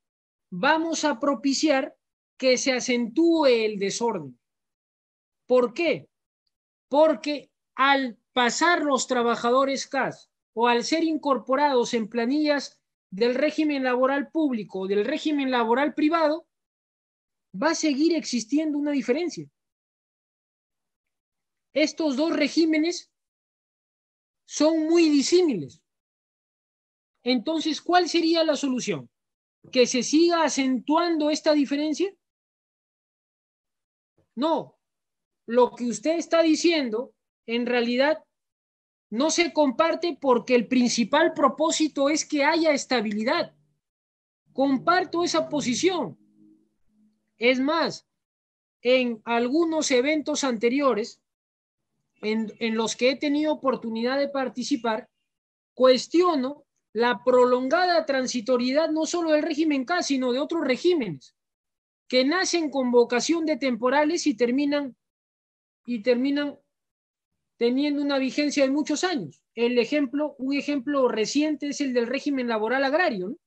vamos a propiciar que se acentúe el desorden. ¿Por qué? Porque al pasar los trabajadores CAS o al ser incorporados en planillas del régimen laboral público o del régimen laboral privado, va a seguir existiendo una diferencia. Estos dos regímenes son muy disímiles. Entonces, ¿cuál sería la solución? ¿Que se siga acentuando esta diferencia? No. Lo que usted está diciendo, en realidad, no se comparte porque el principal propósito es que haya estabilidad. Comparto esa posición. Es más, en algunos eventos anteriores, en los que he tenido oportunidad de participar, cuestiono la prolongada transitoriedad no solo del régimen CAS, sino de otros regímenes, que nacen con vocación de temporales y terminan teniendo una vigencia de muchos años. Un ejemplo reciente es el del régimen laboral agrario, ¿no?,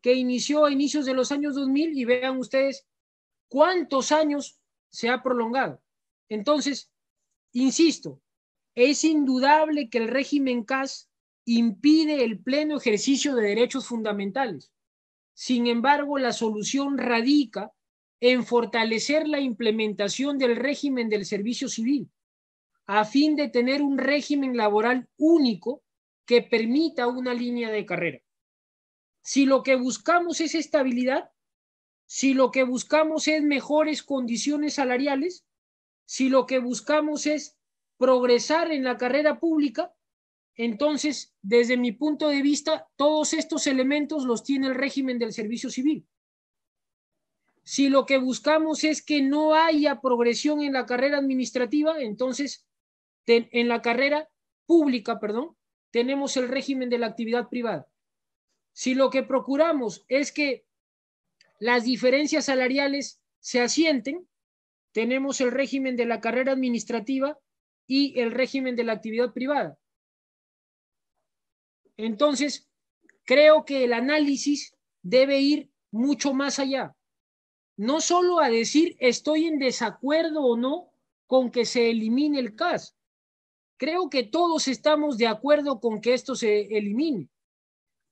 que inició a inicios de los años 2000 y vean ustedes cuántos años se ha prolongado. Entonces, insisto, es indudable que el régimen CAS impide el pleno ejercicio de derechos fundamentales. Sin embargo, la solución radica en fortalecer la implementación del régimen del servicio civil, a fin de tener un régimen laboral único que permita una línea de carrera. Si lo que buscamos es estabilidad, si lo que buscamos es mejores condiciones salariales, Si lo que buscamos es progresar en la carrera pública, entonces, desde mi punto de vista, todos estos elementos los tiene el régimen del servicio civil. Si lo que buscamos es que no haya progresión en la carrera administrativa, entonces en la carrera pública, perdón, tenemos el régimen de la actividad privada. Si lo que procuramos es que las diferencias salariales se asienten, tenemos el régimen de la carrera administrativa y el régimen de la actividad privada. Entonces, creo que el análisis debe ir mucho más allá. No solo a decir estoy en desacuerdo o no con que se elimine el CAS. Creo que todos estamos de acuerdo con que esto se elimine,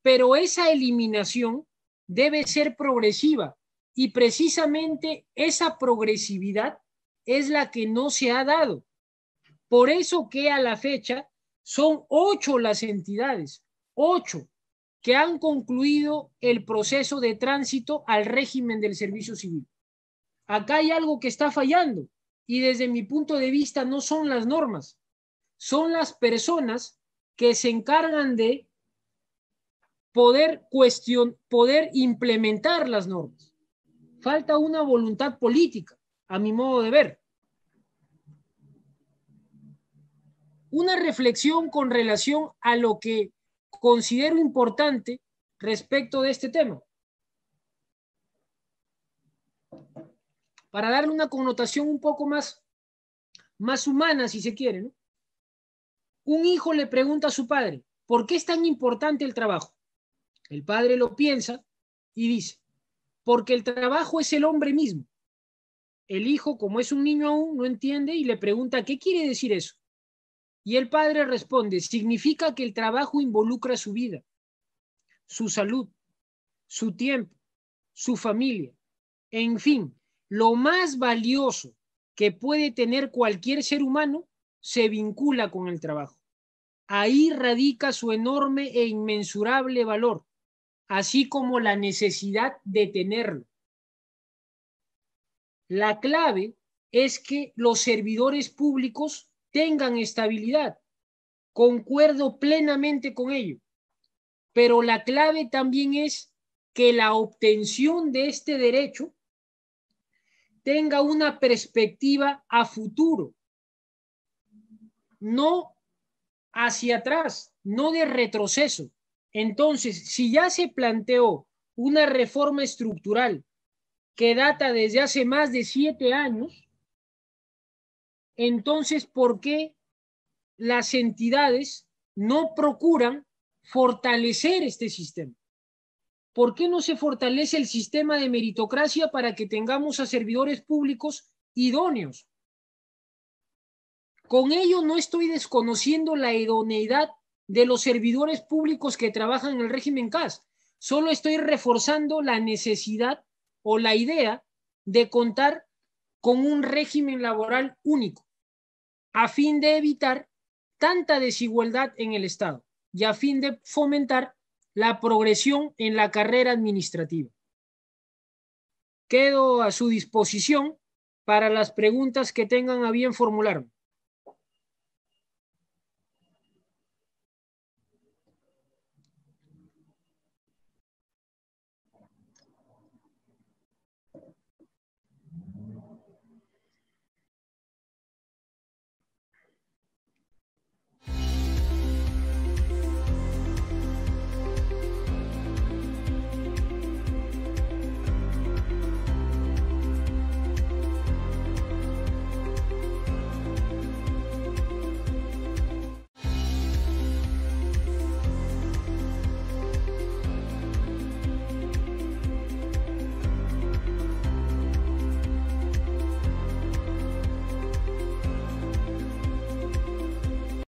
pero esa eliminación debe ser progresiva y precisamente esa progresividad es la que no se ha dado. Por eso que a la fecha son 8 las entidades, 8 que han concluido el proceso de tránsito al régimen del servicio civil. Acá hay algo que está fallando y desde mi punto de vista no son las normas, son las personas que se encargan de poder implementar las normas. Falta una voluntad política, a mi modo de ver. Una reflexión con relación a lo que considero importante respecto de este tema. Para darle una connotación un poco más humana, si se quiere, ¿no? Un hijo le pregunta a su padre, ¿por qué es tan importante el trabajo? El padre lo piensa y dice, porque el trabajo es el hombre mismo. El hijo, como es un niño aún, no entiende y le pregunta, ¿qué quiere decir eso? Y el padre responde, significa que el trabajo involucra su vida, su salud, su tiempo, su familia, en fin, lo más valioso que puede tener cualquier ser humano se vincula con el trabajo. Ahí radica su enorme e inmensurable valor, así como la necesidad de tenerlo. La clave es que los servidores públicos tengan estabilidad. Concuerdo plenamente con ello. Pero la clave también es que la obtención de este derecho tenga una perspectiva a futuro, no hacia atrás, no de retroceso. Entonces, si ya se planteó una reforma estructural que data desde hace más de 7 años, entonces, ¿por qué las entidades no procuran fortalecer este sistema? ¿Por qué no se fortalece el sistema de meritocracia para que tengamos a servidores públicos idóneos? Con ello no estoy desconociendo la idoneidad de los servidores públicos que trabajan en el régimen CAS. Solo estoy reforzando la necesidad o la idea de contar con un régimen laboral único, a fin de evitar tanta desigualdad en el Estado y a fin de fomentar la progresión en la carrera administrativa. Quedo a su disposición para las preguntas que tengan a bien formularme.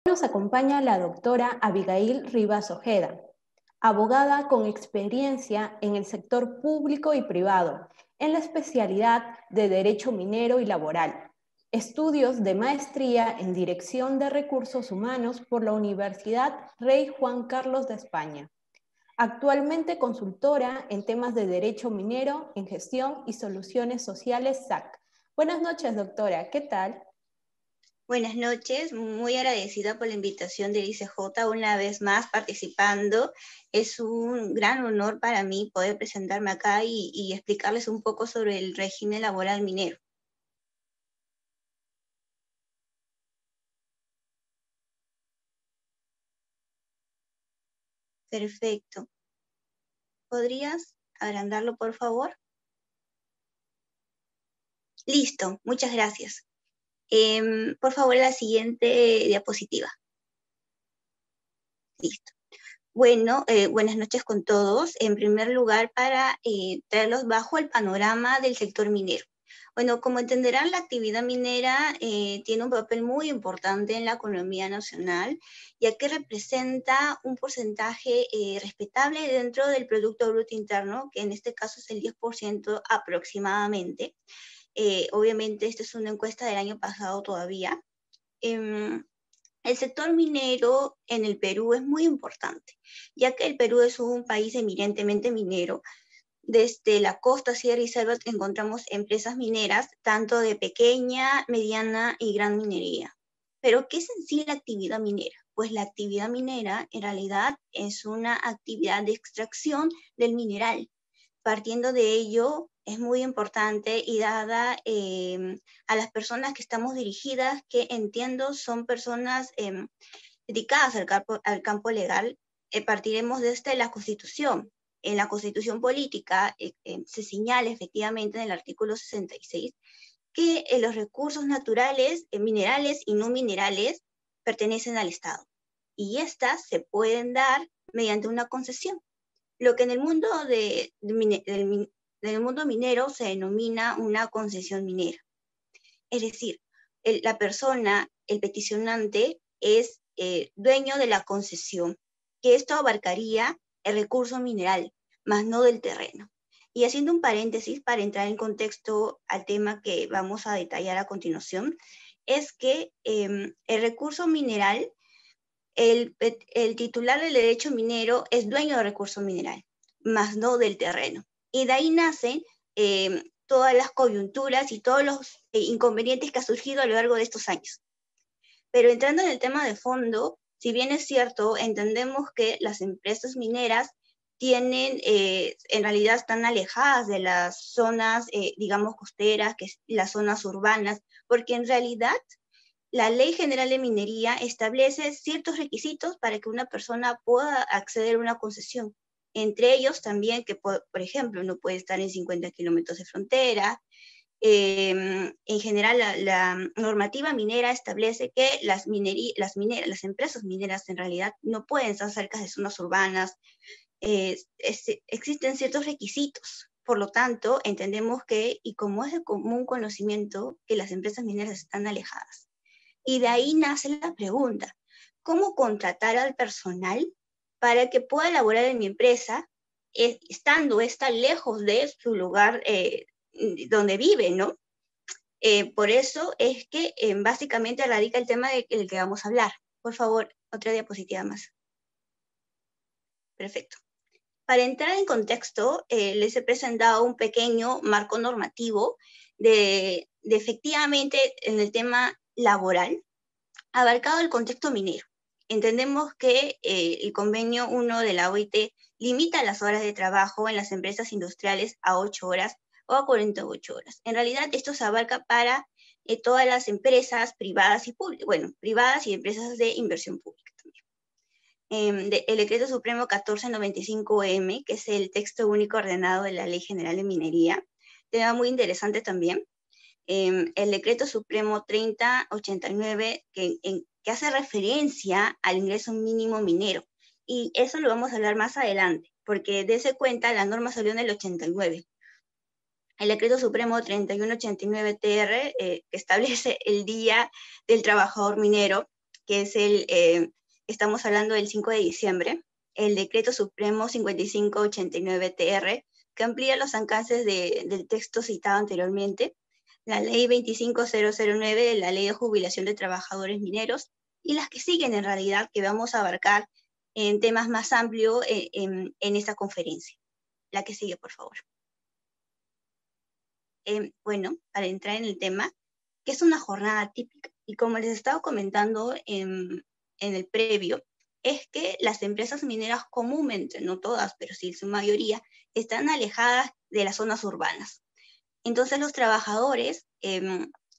Nos acompaña la doctora Abigail Rivas Ojeda, abogada con experiencia en el sector público y privado, en la especialidad de Derecho Minero y Laboral, estudios de maestría en Dirección de Recursos Humanos por la Universidad Rey Juan Carlos de España. Actualmente consultora en temas de Derecho Minero, en Gestión y Soluciones Sociales SAC. Buenas noches, doctora, ¿qué tal? Buenas noches, muy agradecida por la invitación del ICJ, una vez más participando. Es un gran honor para mí poder presentarme acá y explicarles un poco sobre el régimen laboral minero. Perfecto. ¿Podrías agrandarlo, por favor? Listo, muchas gracias. Por favor, la siguiente diapositiva. Listo. Bueno, buenas noches con todos. En primer lugar, para traerlos bajo el panorama del sector minero. Bueno, como entenderán, la actividad minera tiene un papel muy importante en la economía nacional, ya que representa un porcentaje respetable dentro del Producto Bruto Interno, que en este caso es el 10% aproximadamente. Obviamente, esta es una encuesta del año pasado todavía. El sector minero en el Perú es muy importante, ya que el Perú es un país eminentemente minero. Desde la costa, sierra y selva encontramos empresas mineras, tanto de pequeña, mediana y gran minería. Pero, ¿qué es en sí la actividad minera? Pues la actividad minera en realidad es una actividad de extracción del mineral. Partiendo de ello, es muy importante y dada a las personas que estamos dirigidas, que entiendo son personas dedicadas al campo legal, partiremos desde la Constitución. En la Constitución Política se señala efectivamente en el artículo 66 que los recursos naturales, minerales y no minerales, pertenecen al Estado. Y estas se pueden dar mediante una concesión. Lo que en el mundo del mundo minero se denomina una concesión minera. Es decir, la persona, el peticionante, es dueño de la concesión, que esto abarcaría el recurso mineral, más no del terreno. Y haciendo un paréntesis para entrar en contexto al tema que vamos a detallar a continuación, es que el recurso mineral, el titular del derecho minero es dueño del recurso mineral, más no del terreno. Y de ahí nacen todas las coyunturas y todos los inconvenientes que han surgido a lo largo de estos años. Pero entrando en el tema de fondo, si bien es cierto, entendemos que las empresas mineras tienen, en realidad están alejadas de las zonas, digamos, costeras, que es las zonas urbanas, porque en realidad la Ley General de Minería establece ciertos requisitos para que una persona pueda acceder a una concesión. Entre ellos también que, por ejemplo, no puede estar en 50 kilómetros de frontera. En general, la normativa minera establece que las empresas mineras en realidad no pueden estar cerca de zonas urbanas. Existen ciertos requisitos. Por lo tanto, entendemos que, y como es de común conocimiento, que las empresas mineras están alejadas. Y de ahí nace la pregunta, ¿cómo contratar al personal para que pueda laborar en mi empresa estando esta lejos de su lugar donde vive, ¿no? Por eso es que básicamente radica el tema del que vamos a hablar. Por favor, otra diapositiva más. Perfecto. Para entrar en contexto, les he presentado un pequeño marco normativo de efectivamente en el tema laboral, abarcado el contexto minero. Entendemos que el convenio 1 de la OIT limita las horas de trabajo en las empresas industriales a 8 horas o a 48 horas. En realidad, esto se abarca para todas las empresas privadas y públicas, bueno, privadas y empresas de inversión pública también. El Decreto Supremo 1495M, que es el texto único ordenado de la Ley General de Minería, tema muy interesante también. El Decreto Supremo 3089, que hace referencia al ingreso mínimo minero. Y eso lo vamos a hablar más adelante, porque dése cuenta, la norma salió en el 89. El Decreto Supremo 3189-TR, que establece el Día del Trabajador Minero, que es estamos hablando del 5 de diciembre. El Decreto Supremo 5589-TR, que amplía los alcances del texto citado anteriormente. La Ley 25009, la Ley de Jubilación de Trabajadores Mineros, y las que siguen en realidad, que vamos a abarcar en temas más amplios en esta conferencia. La que sigue, por favor. Bueno, para entrar en el tema, ¿Qué es una jornada típica? Y como les estaba comentando en el previo, es que las empresas mineras comúnmente, no todas, pero sí su mayoría, están alejadas de las zonas urbanas. Entonces los trabajadores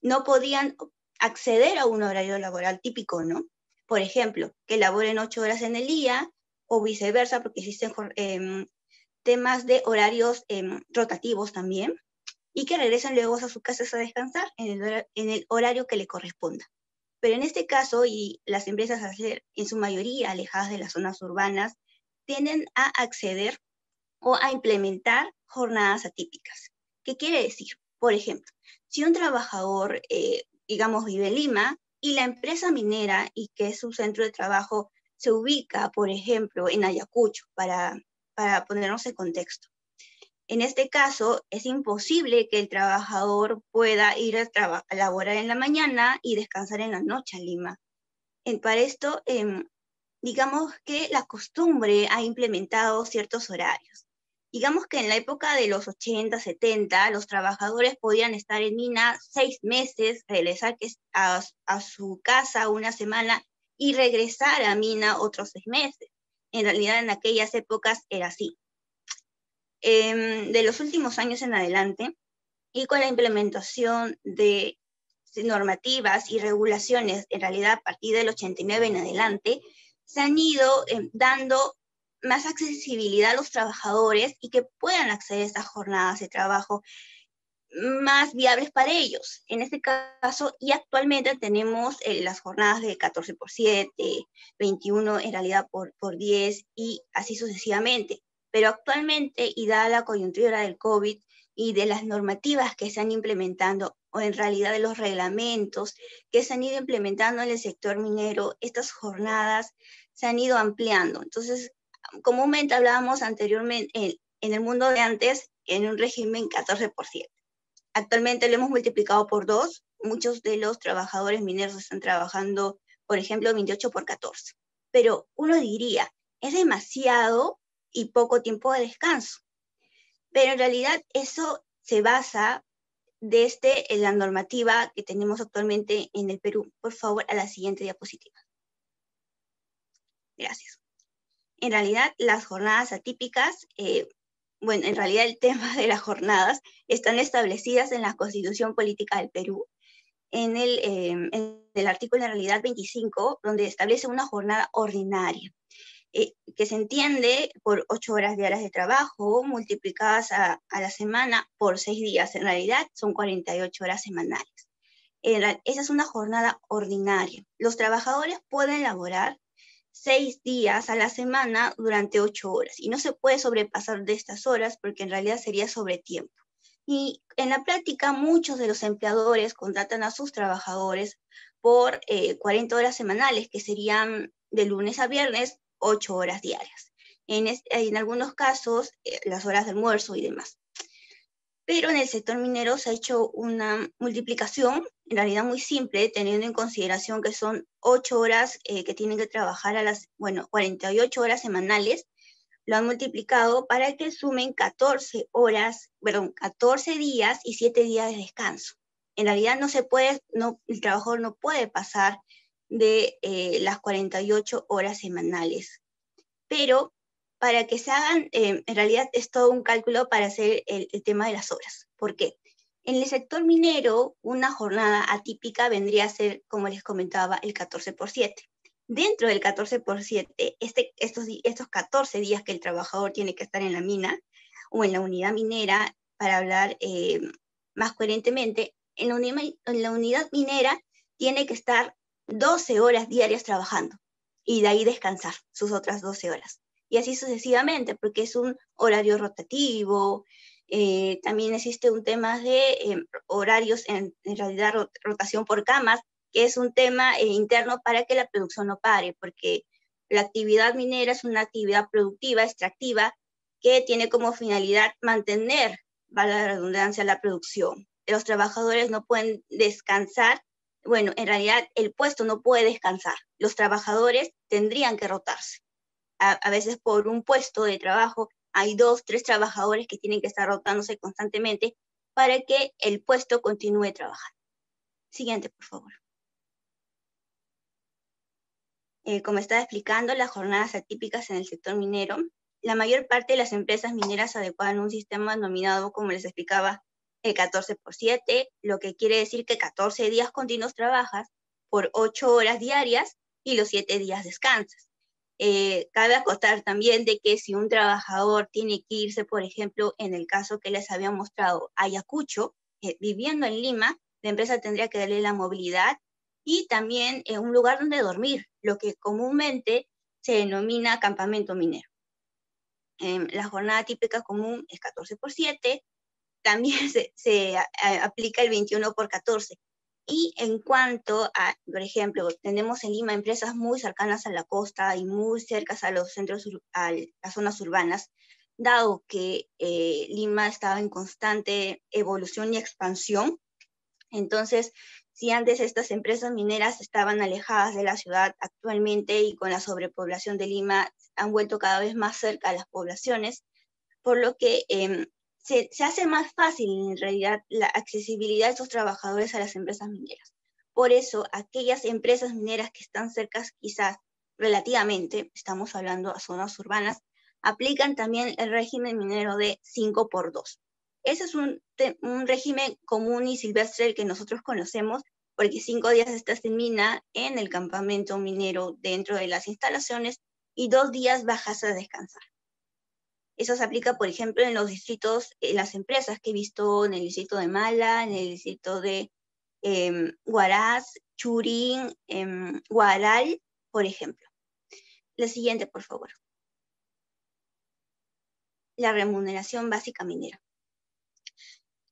no podían acceder a un horario laboral típico, ¿no? Por ejemplo, que laboren 8 horas en el día o viceversa, porque existen temas de horarios rotativos también, y que regresen luego a sus casas a descansar en el horario que le corresponda. Pero en este caso, y las empresas al ser en su mayoría alejadas de las zonas urbanas, tienden a acceder o a implementar jornadas atípicas. ¿Qué quiere decir? Por ejemplo, si un trabajador, digamos, vive en Lima y la empresa minera y que es su centro de trabajo se ubica, por ejemplo, en Ayacucho, para ponernos en contexto. En este caso, es imposible que el trabajador pueda ir a laborar en la mañana y descansar en la noche a Lima. Para esto, digamos que la costumbre ha implementado ciertos horarios. Digamos que en la época de los 80, 70, los trabajadores podían estar en mina 6 meses, regresar a su casa una semana y regresar a mina otros 6 meses. En realidad, en aquellas épocas era así. De los últimos años en adelante, y con la implementación de normativas y regulaciones, en realidad a partir del 89 en adelante, se han ido dando más accesibilidad a los trabajadores y que puedan acceder a estas jornadas de trabajo más viables para ellos. En este caso, y actualmente tenemos las jornadas de 14x7, 21 en realidad por 10 y así sucesivamente. Pero actualmente, y dada la coyuntura del COVID y de las normativas que se han implementando, o en realidad de los reglamentos que se han ido implementando en el sector minero, estas jornadas se han ido ampliando. Entonces, comúnmente hablábamos anteriormente, en el mundo de antes, en un régimen 14x7. Actualmente lo hemos multiplicado por 2. Muchos de los trabajadores mineros están trabajando, por ejemplo, 28x14. Pero uno diría, es demasiado y poco tiempo de descanso. Pero en realidad eso se basa desde la normativa que tenemos actualmente en el Perú. Por favor, a la siguiente diapositiva. Gracias. En realidad, las jornadas atípicas, bueno, en realidad el tema de las jornadas están establecidas en la Constitución Política del Perú, en el artículo en realidad 25, donde establece una jornada ordinaria, que se entiende por 8 horas diarias de trabajo, multiplicadas a la semana por 6 días. En realidad son 48 horas semanales. Esa es una jornada ordinaria. Los trabajadores pueden laborar 6 días a la semana durante 8 horas y no se puede sobrepasar de estas horas porque en realidad sería sobretiempo. Y en la práctica muchos de los empleadores contratan a sus trabajadores por 40 horas semanales, que serían de lunes a viernes 8 horas diarias. En algunos casos las horas de almuerzo y demás. Pero en el sector minero se ha hecho una multiplicación, en realidad muy simple, teniendo en consideración que son 8 horas que tienen que trabajar 48 horas semanales, lo han multiplicado para que sumen 14 días y 7 días de descanso. En realidad el trabajador no puede pasar de las 48 horas semanales. Pero para que se hagan, en realidad es todo un cálculo para hacer el tema de las horas. ¿Por qué? En el sector minero, una jornada atípica vendría a ser, como les comentaba, el 14x7. Dentro del 14x7, estos 14 días que el trabajador tiene que estar en la mina o en la unidad minera, para hablar más coherentemente, en la unidad minera tiene que estar 12 horas diarias trabajando y de ahí descansar sus otras 12 horas. Y así sucesivamente, porque es un horario rotativo. También existe un tema de horarios, en realidad rotación por camas, que es un tema interno para que la producción no pare, porque la actividad minera es una actividad productiva, extractiva, que tiene como finalidad mantener, valga la redundancia, la producción. Los trabajadores no pueden descansar. Bueno, en realidad el puesto no puede descansar. Los trabajadores tendrían que rotarse. A veces por un puesto de trabajo hay 2, 3 trabajadores que tienen que estar rotándose constantemente para que el puesto continúe trabajando. Siguiente, por favor. Como estaba explicando, las jornadas atípicas en el sector minero, la mayor parte de las empresas mineras adecuan un sistema denominado, como les explicaba, el 14x7, lo que quiere decir que 14 días continuos trabajas por 8 horas diarias y los 7 días descansas. Cabe acotar también de que si un trabajador tiene que irse, por ejemplo, en el caso que les había mostrado, a Ayacucho, viviendo en Lima, la empresa tendría que darle la movilidad y también un lugar donde dormir, lo que comúnmente se denomina campamento minero. La jornada típica común es 14x7, también se aplica el 21x14. Y en cuanto a, por ejemplo, tenemos en Lima empresas muy cercanas a la costa y muy cercas a los centros, a las zonas urbanas, dado que Lima estaba en constante evolución y expansión. Entonces, si antes estas empresas mineras estaban alejadas de la ciudad, actualmente y con la sobrepoblación de Lima han vuelto cada vez más cerca a las poblaciones, por lo que se hace más fácil en realidad la accesibilidad de estos trabajadores a las empresas mineras. Por eso, aquellas empresas mineras que están cercas quizás relativamente, estamos hablando a zonas urbanas, aplican también el régimen minero de 5x2. Ese es un régimen común y silvestre el que nosotros conocemos, porque 5 días estás en mina en el campamento minero dentro de las instalaciones y 2 días bajas a descansar. Eso se aplica, por ejemplo, en los distritos, en las empresas que he visto en el distrito de Mala, en el distrito de Huaraz, Churín, Huaral, por ejemplo. La siguiente, por favor. La remuneración básica minera.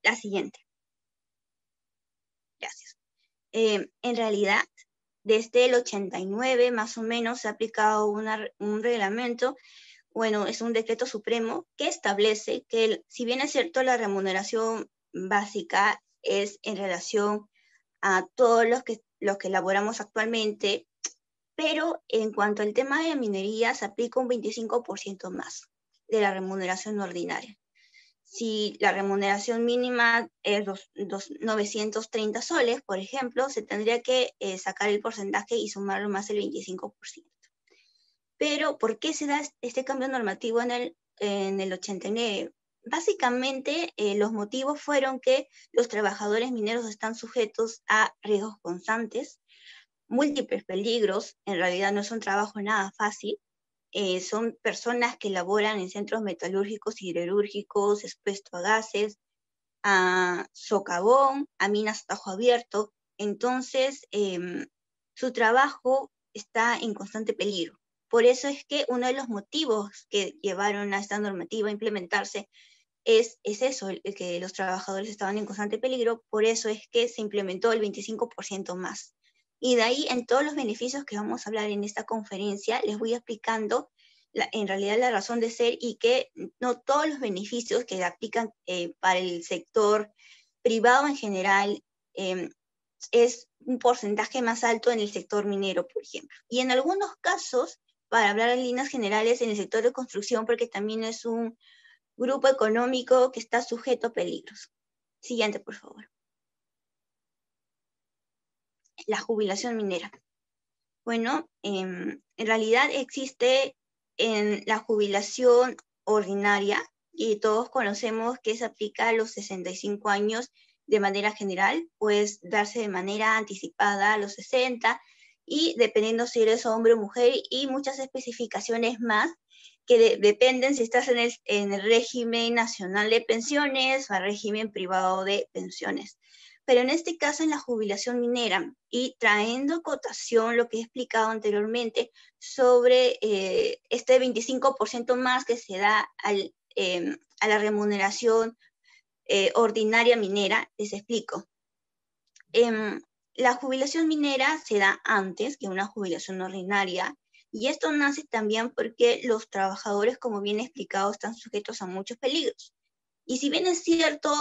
La siguiente. Gracias. En realidad, desde el 89 más o menos se ha aplicado un reglamento. Bueno, es un decreto supremo que establece que, si bien es cierto, la remuneración básica es en relación a todos los que elaboramos actualmente, pero en cuanto al tema de minería se aplica un 25% más de la remuneración ordinaria. Si la remuneración mínima es 930 soles, por ejemplo, se tendría que sacar el porcentaje y sumarlo más el 25%. Pero, ¿por qué se da este cambio normativo en el 89? Básicamente, los motivos fueron que los trabajadores mineros están sujetos a riesgos constantes, múltiples peligros. En realidad no es un trabajo nada fácil. Son personas que laboran en centros metalúrgicos y siderúrgicos, expuestos a gases, a socavón, a minas a tajo abierto. Entonces, su trabajo está en constante peligro. Por eso es que uno de los motivos que llevaron a esta normativa a implementarse es eso, el que los trabajadores estaban en constante peligro. Por eso es que se implementó el 25% más. Y de ahí, en todos los beneficios que vamos a hablar en esta conferencia, les voy explicando en realidad la razón de ser y que no todos los beneficios que aplican para el sector privado en general es un porcentaje más alto en el sector minero, por ejemplo. Y en algunos casos, para hablar en líneas generales, en el sector de construcción, porque también es un grupo económico que está sujeto a peligros. Siguiente, por favor. La jubilación minera. Bueno, en realidad existe en la jubilación ordinaria, y todos conocemos que se aplica a los 65 años de manera general, puedes darse de manera anticipada a los 60, y dependiendo si eres hombre o mujer, y muchas especificaciones más que dependen si estás en el régimen nacional de pensiones o el régimen privado de pensiones. Pero en este caso, en la jubilación minera, y trayendo cotación lo que he explicado anteriormente sobre este 25% más que se da a la remuneración ordinaria minera, les explico. La jubilación minera se da antes que una jubilación ordinaria, y esto nace también porque los trabajadores, como bien explicado, están sujetos a muchos peligros. Y si bien es cierto,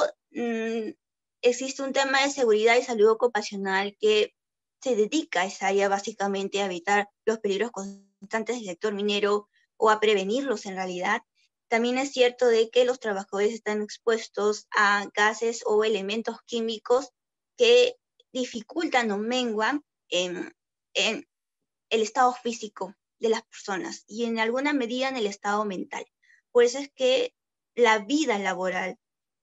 existe un tema de seguridad y salud ocupacional que se dedica a esa área básicamente a evitar los peligros constantes del sector minero o a prevenirlos en realidad. También es cierto de que los trabajadores están expuestos a gases o elementos químicos que dificultan o menguan en el estado físico de las personas y en alguna medida en el estado mental. Por eso es que la vida laboral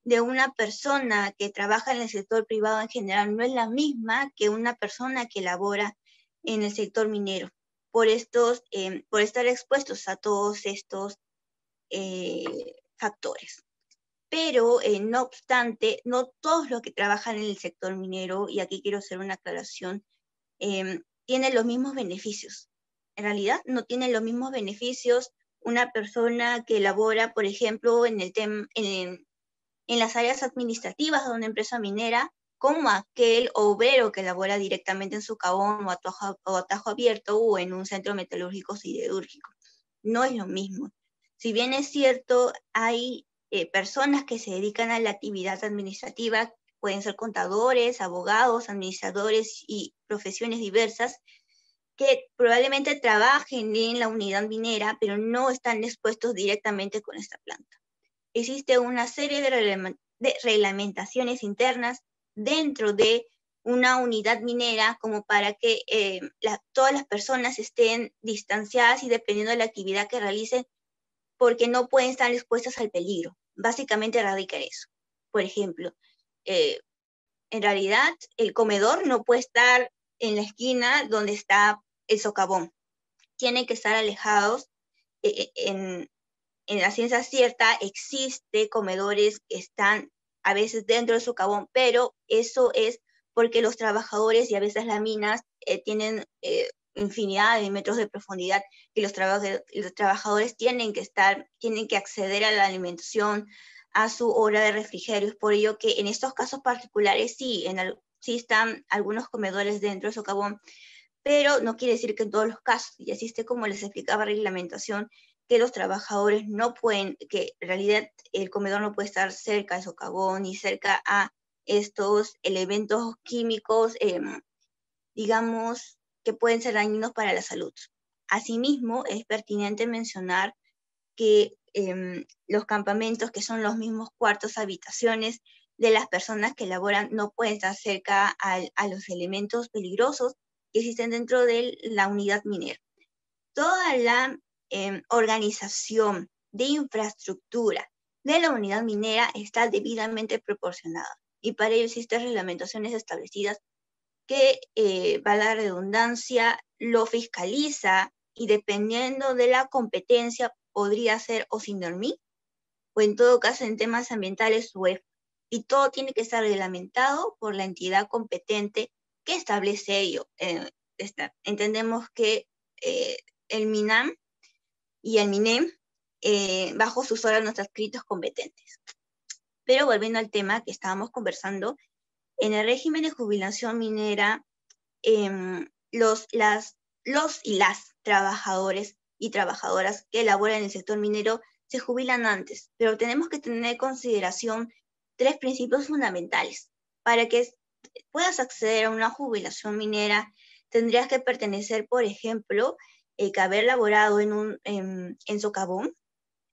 de una persona que trabaja en el sector privado en general no es la misma que una persona que labora en el sector minero, por estar expuestos a todos estos factores. Pero, no obstante, no todos los que trabajan en el sector minero, y aquí quiero hacer una aclaración, tienen los mismos beneficios. En realidad, no tienen los mismos beneficios una persona que labora, por ejemplo, en las áreas administrativas de una empresa minera, como aquel obrero que labora directamente en socavón o atajo abierto o en un centro metalúrgico siderúrgico. No es lo mismo. Si bien es cierto, hay personas que se dedican a la actividad administrativa, pueden ser contadores, abogados, administradores y profesiones diversas, que probablemente trabajen en la unidad minera, pero no están expuestos directamente con esta planta. Existe una serie de reglamentaciones internas dentro de una unidad minera como para que todas las personas estén distanciadas y dependiendo de la actividad que realicen, porque no pueden estar expuestas al peligro. Básicamente radica en eso. Por ejemplo, en realidad el comedor no puede estar en la esquina donde está el socavón. Tienen que estar alejados. En la ciencia cierta existe comedores que están a veces dentro del socavón, pero eso es porque los trabajadores y a veces las minas tienen infinidad de metros de profundidad y los trabajadores tienen que acceder a la alimentación, a su hora de refrigerio. Es por ello que en estos casos particulares sí están algunos comedores dentro del socavón, pero no quiere decir que en todos los casos. Y existe, como les explicaba, reglamentación que los trabajadores no pueden, que en realidad el comedor no puede estar cerca del socavón ni cerca a estos elementos químicos, digamos, que pueden ser dañinos para la salud. Asimismo, es pertinente mencionar que los campamentos, que son los mismos cuartos, habitaciones de las personas que laboran, no pueden estar cerca a los elementos peligrosos que existen dentro de la unidad minera. Toda la organización de infraestructura de la unidad minera está debidamente proporcionada y para ello existen reglamentaciones establecidas que, para la redundancia, lo fiscaliza y dependiendo de la competencia podría ser o SINDORMIT o en todo caso en temas ambientales UEF. Y todo tiene que estar reglamentado por la entidad competente que establece ello. Entendemos que el MINAM y el MINEM, bajo sus órganos adscritos competentes. Pero volviendo al tema que estábamos conversando, en el régimen de jubilación minera, los y las trabajadores y trabajadoras que laboran en el sector minero se jubilan antes, pero tenemos que tener en consideración 3 principios fundamentales. Para que puedas acceder a una jubilación minera, tendrías que pertenecer, por ejemplo, que haber laborado en socavón,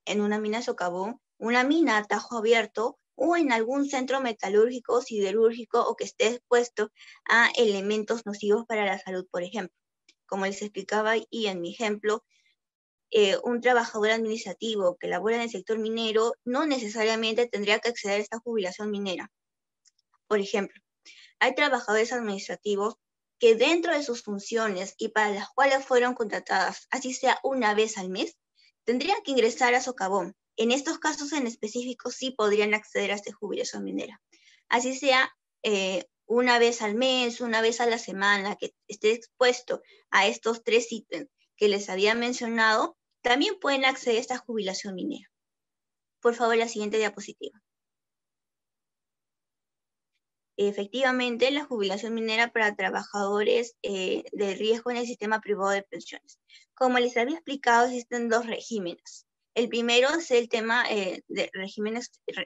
en una mina de socavón, una mina a tajo abierto, o en algún centro metalúrgico, siderúrgico, o que esté expuesto a elementos nocivos para la salud, por ejemplo. Como les explicaba, y en mi ejemplo, un trabajador administrativo que labora en el sector minero no necesariamente tendría que acceder a esta jubilación minera. Por ejemplo, hay trabajadores administrativos que dentro de sus funciones y para las cuales fueron contratadas, así sea una vez al mes, tendrían que ingresar a socavón. En estos casos en específico sí podrían acceder a esta jubilación minera. Así sea una vez al mes, una vez a la semana, que esté expuesto a estos 3 ítems que les había mencionado, también pueden acceder a esta jubilación minera. Por favor, la siguiente diapositiva. Efectivamente, la jubilación minera para trabajadores de riesgo en el sistema privado de pensiones. Como les había explicado, existen 2 regímenes. El primero es el tema de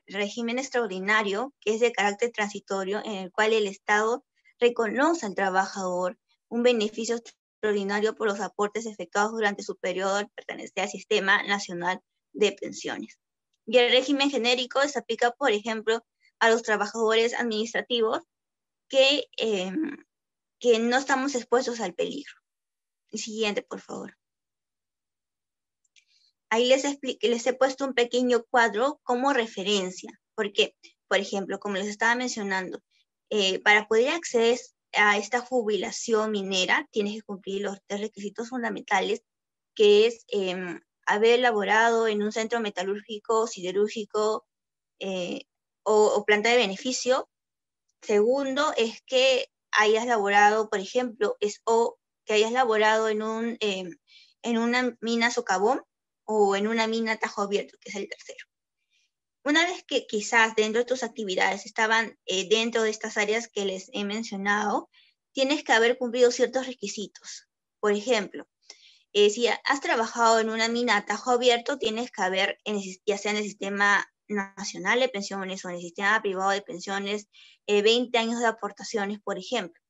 régimen extraordinario, que es de carácter transitorio, en el cual el Estado reconoce al trabajador un beneficio extraordinario por los aportes efectuados durante su periodo de pertenecer al Sistema Nacional de Pensiones. Y el régimen genérico se aplica, por ejemplo, a los trabajadores administrativos que no estamos expuestos al peligro. Siguiente, por favor. Ahí les he puesto un pequeño cuadro como referencia, porque, por ejemplo, como les estaba mencionando, para poder acceder a esta jubilación minera, tienes que cumplir los 3 requisitos fundamentales, que es haber laborado en un centro metalúrgico, siderúrgico o planta de beneficio. Segundo es que hayas laborado, por ejemplo, que hayas laborado en una mina socavón o en una mina tajo abierto, que es el tercero. Una vez que quizás dentro de tus actividades estaban dentro de estas áreas que les he mencionado, tienes que haber cumplido ciertos requisitos. Por ejemplo, si has trabajado en una mina a tajo abierto, tienes que haber, ya sea en el sistema nacional de pensiones o en el sistema privado de pensiones, 20 años de aportaciones, por ejemplo.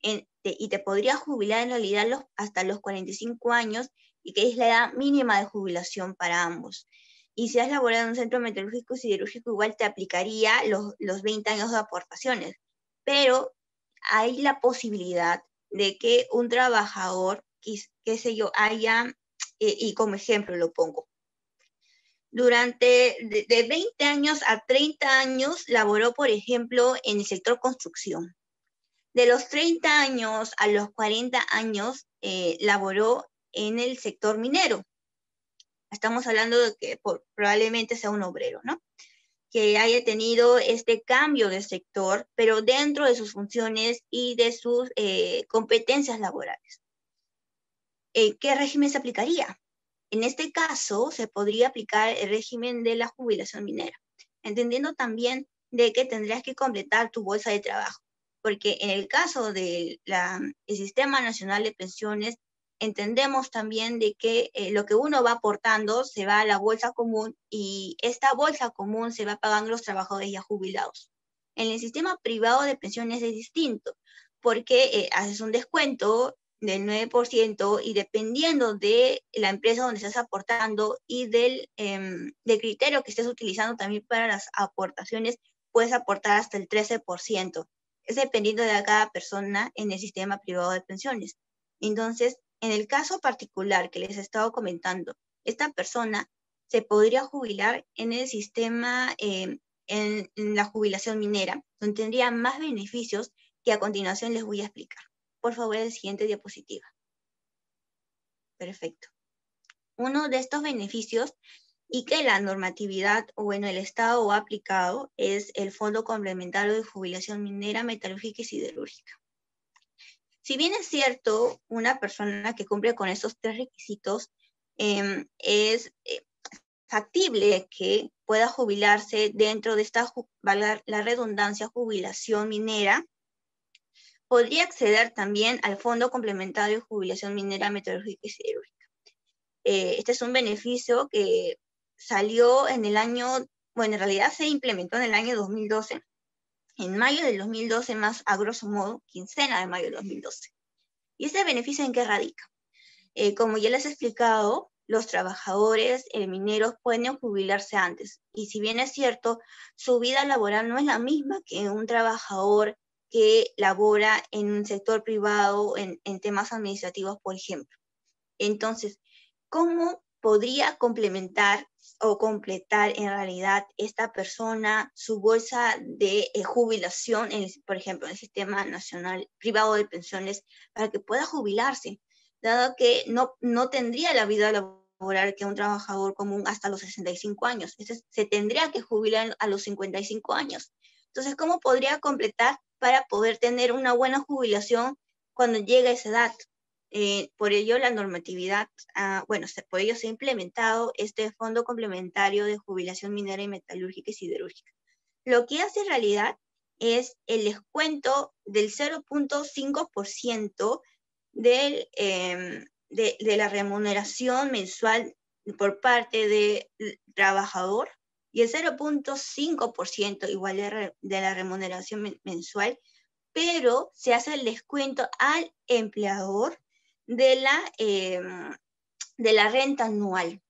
Y te podrías jubilar en realidad hasta los 45 años, y que es la edad mínima de jubilación para ambos. Y si has laborado en un centro metalúrgico y siderúrgico, igual te aplicaría los 20 años de aportaciones. Pero hay la posibilidad de que un trabajador, qué sé yo, haya, y como ejemplo lo pongo, durante de 20 años a 30 años laboró, por ejemplo, en el sector construcción. De los 30 años a los 40 años laboró en el sector minero. Estamos hablando de que probablemente sea un obrero, ¿no? Que haya tenido este cambio de sector, pero dentro de sus funciones y de sus competencias laborales. ¿Qué régimen se aplicaría? En este caso, se podría aplicar el régimen de la jubilación minera, entendiendo también de que tendrías que completar tu bolsa de trabajo, porque en el caso del Sistema Nacional de Pensiones, entendemos también de que lo que uno va aportando se va a la bolsa común, y esta bolsa común se va pagando los trabajadores ya jubilados. En el sistema privado de pensiones es distinto, porque haces un descuento del 9%, y dependiendo de la empresa donde estás aportando y del criterio que estés utilizando también para las aportaciones, puedes aportar hasta el 13%. Es dependiendo de cada persona en el sistema privado de pensiones. Entonces, en el caso particular que les he estado comentando, esta persona se podría jubilar en el sistema, en la jubilación minera, donde tendría más beneficios que a continuación les voy a explicar. Por favor, el siguiente diapositiva. Perfecto. Uno de estos beneficios, y que la normatividad, o bueno, el Estado ha aplicado, es el Fondo Complementario de Jubilación Minera, Metalúrgica y Siderúrgica. Si bien es cierto, una persona que cumple con esos 3 requisitos es factible que pueda jubilarse dentro de esta, valga la redundancia, jubilación minera, podría acceder también al Fondo Complementario de Jubilación Minera, Metalúrgica y Siderúrgica. Este es un beneficio que salió en el año, bueno, en realidad se implementó en el año 2012, en mayo del 2012, más a grosso modo, quincena de mayo del 2012. ¿Y este beneficio en qué radica? Como ya les he explicado, los trabajadores mineros pueden jubilarse antes. Y si bien es cierto, su vida laboral no es la misma que un trabajador que labora en un sector privado, en temas administrativos, por ejemplo. Entonces, ¿cómo podría complementar o completar en realidad esta persona su bolsa de jubilación, por ejemplo, en el Sistema Nacional Privado de Pensiones, para que pueda jubilarse, dado que no tendría la vida laboral que un trabajador común hasta los 65 años? Entonces, se tendría que jubilar a los 55 años. Entonces, ¿cómo podría completar para poder tener una buena jubilación cuando llegue a esa edad? Por ello, la normatividad, por ello se ha implementado este Fondo Complementario de Jubilación Minera y Metalúrgica y Siderúrgica. Lo que hace en realidad es el descuento del 0.5% de la remuneración mensual por parte del trabajador, y el 0.5% igual de la remuneración mensual, pero se hace el descuento al empleador de la renta anual.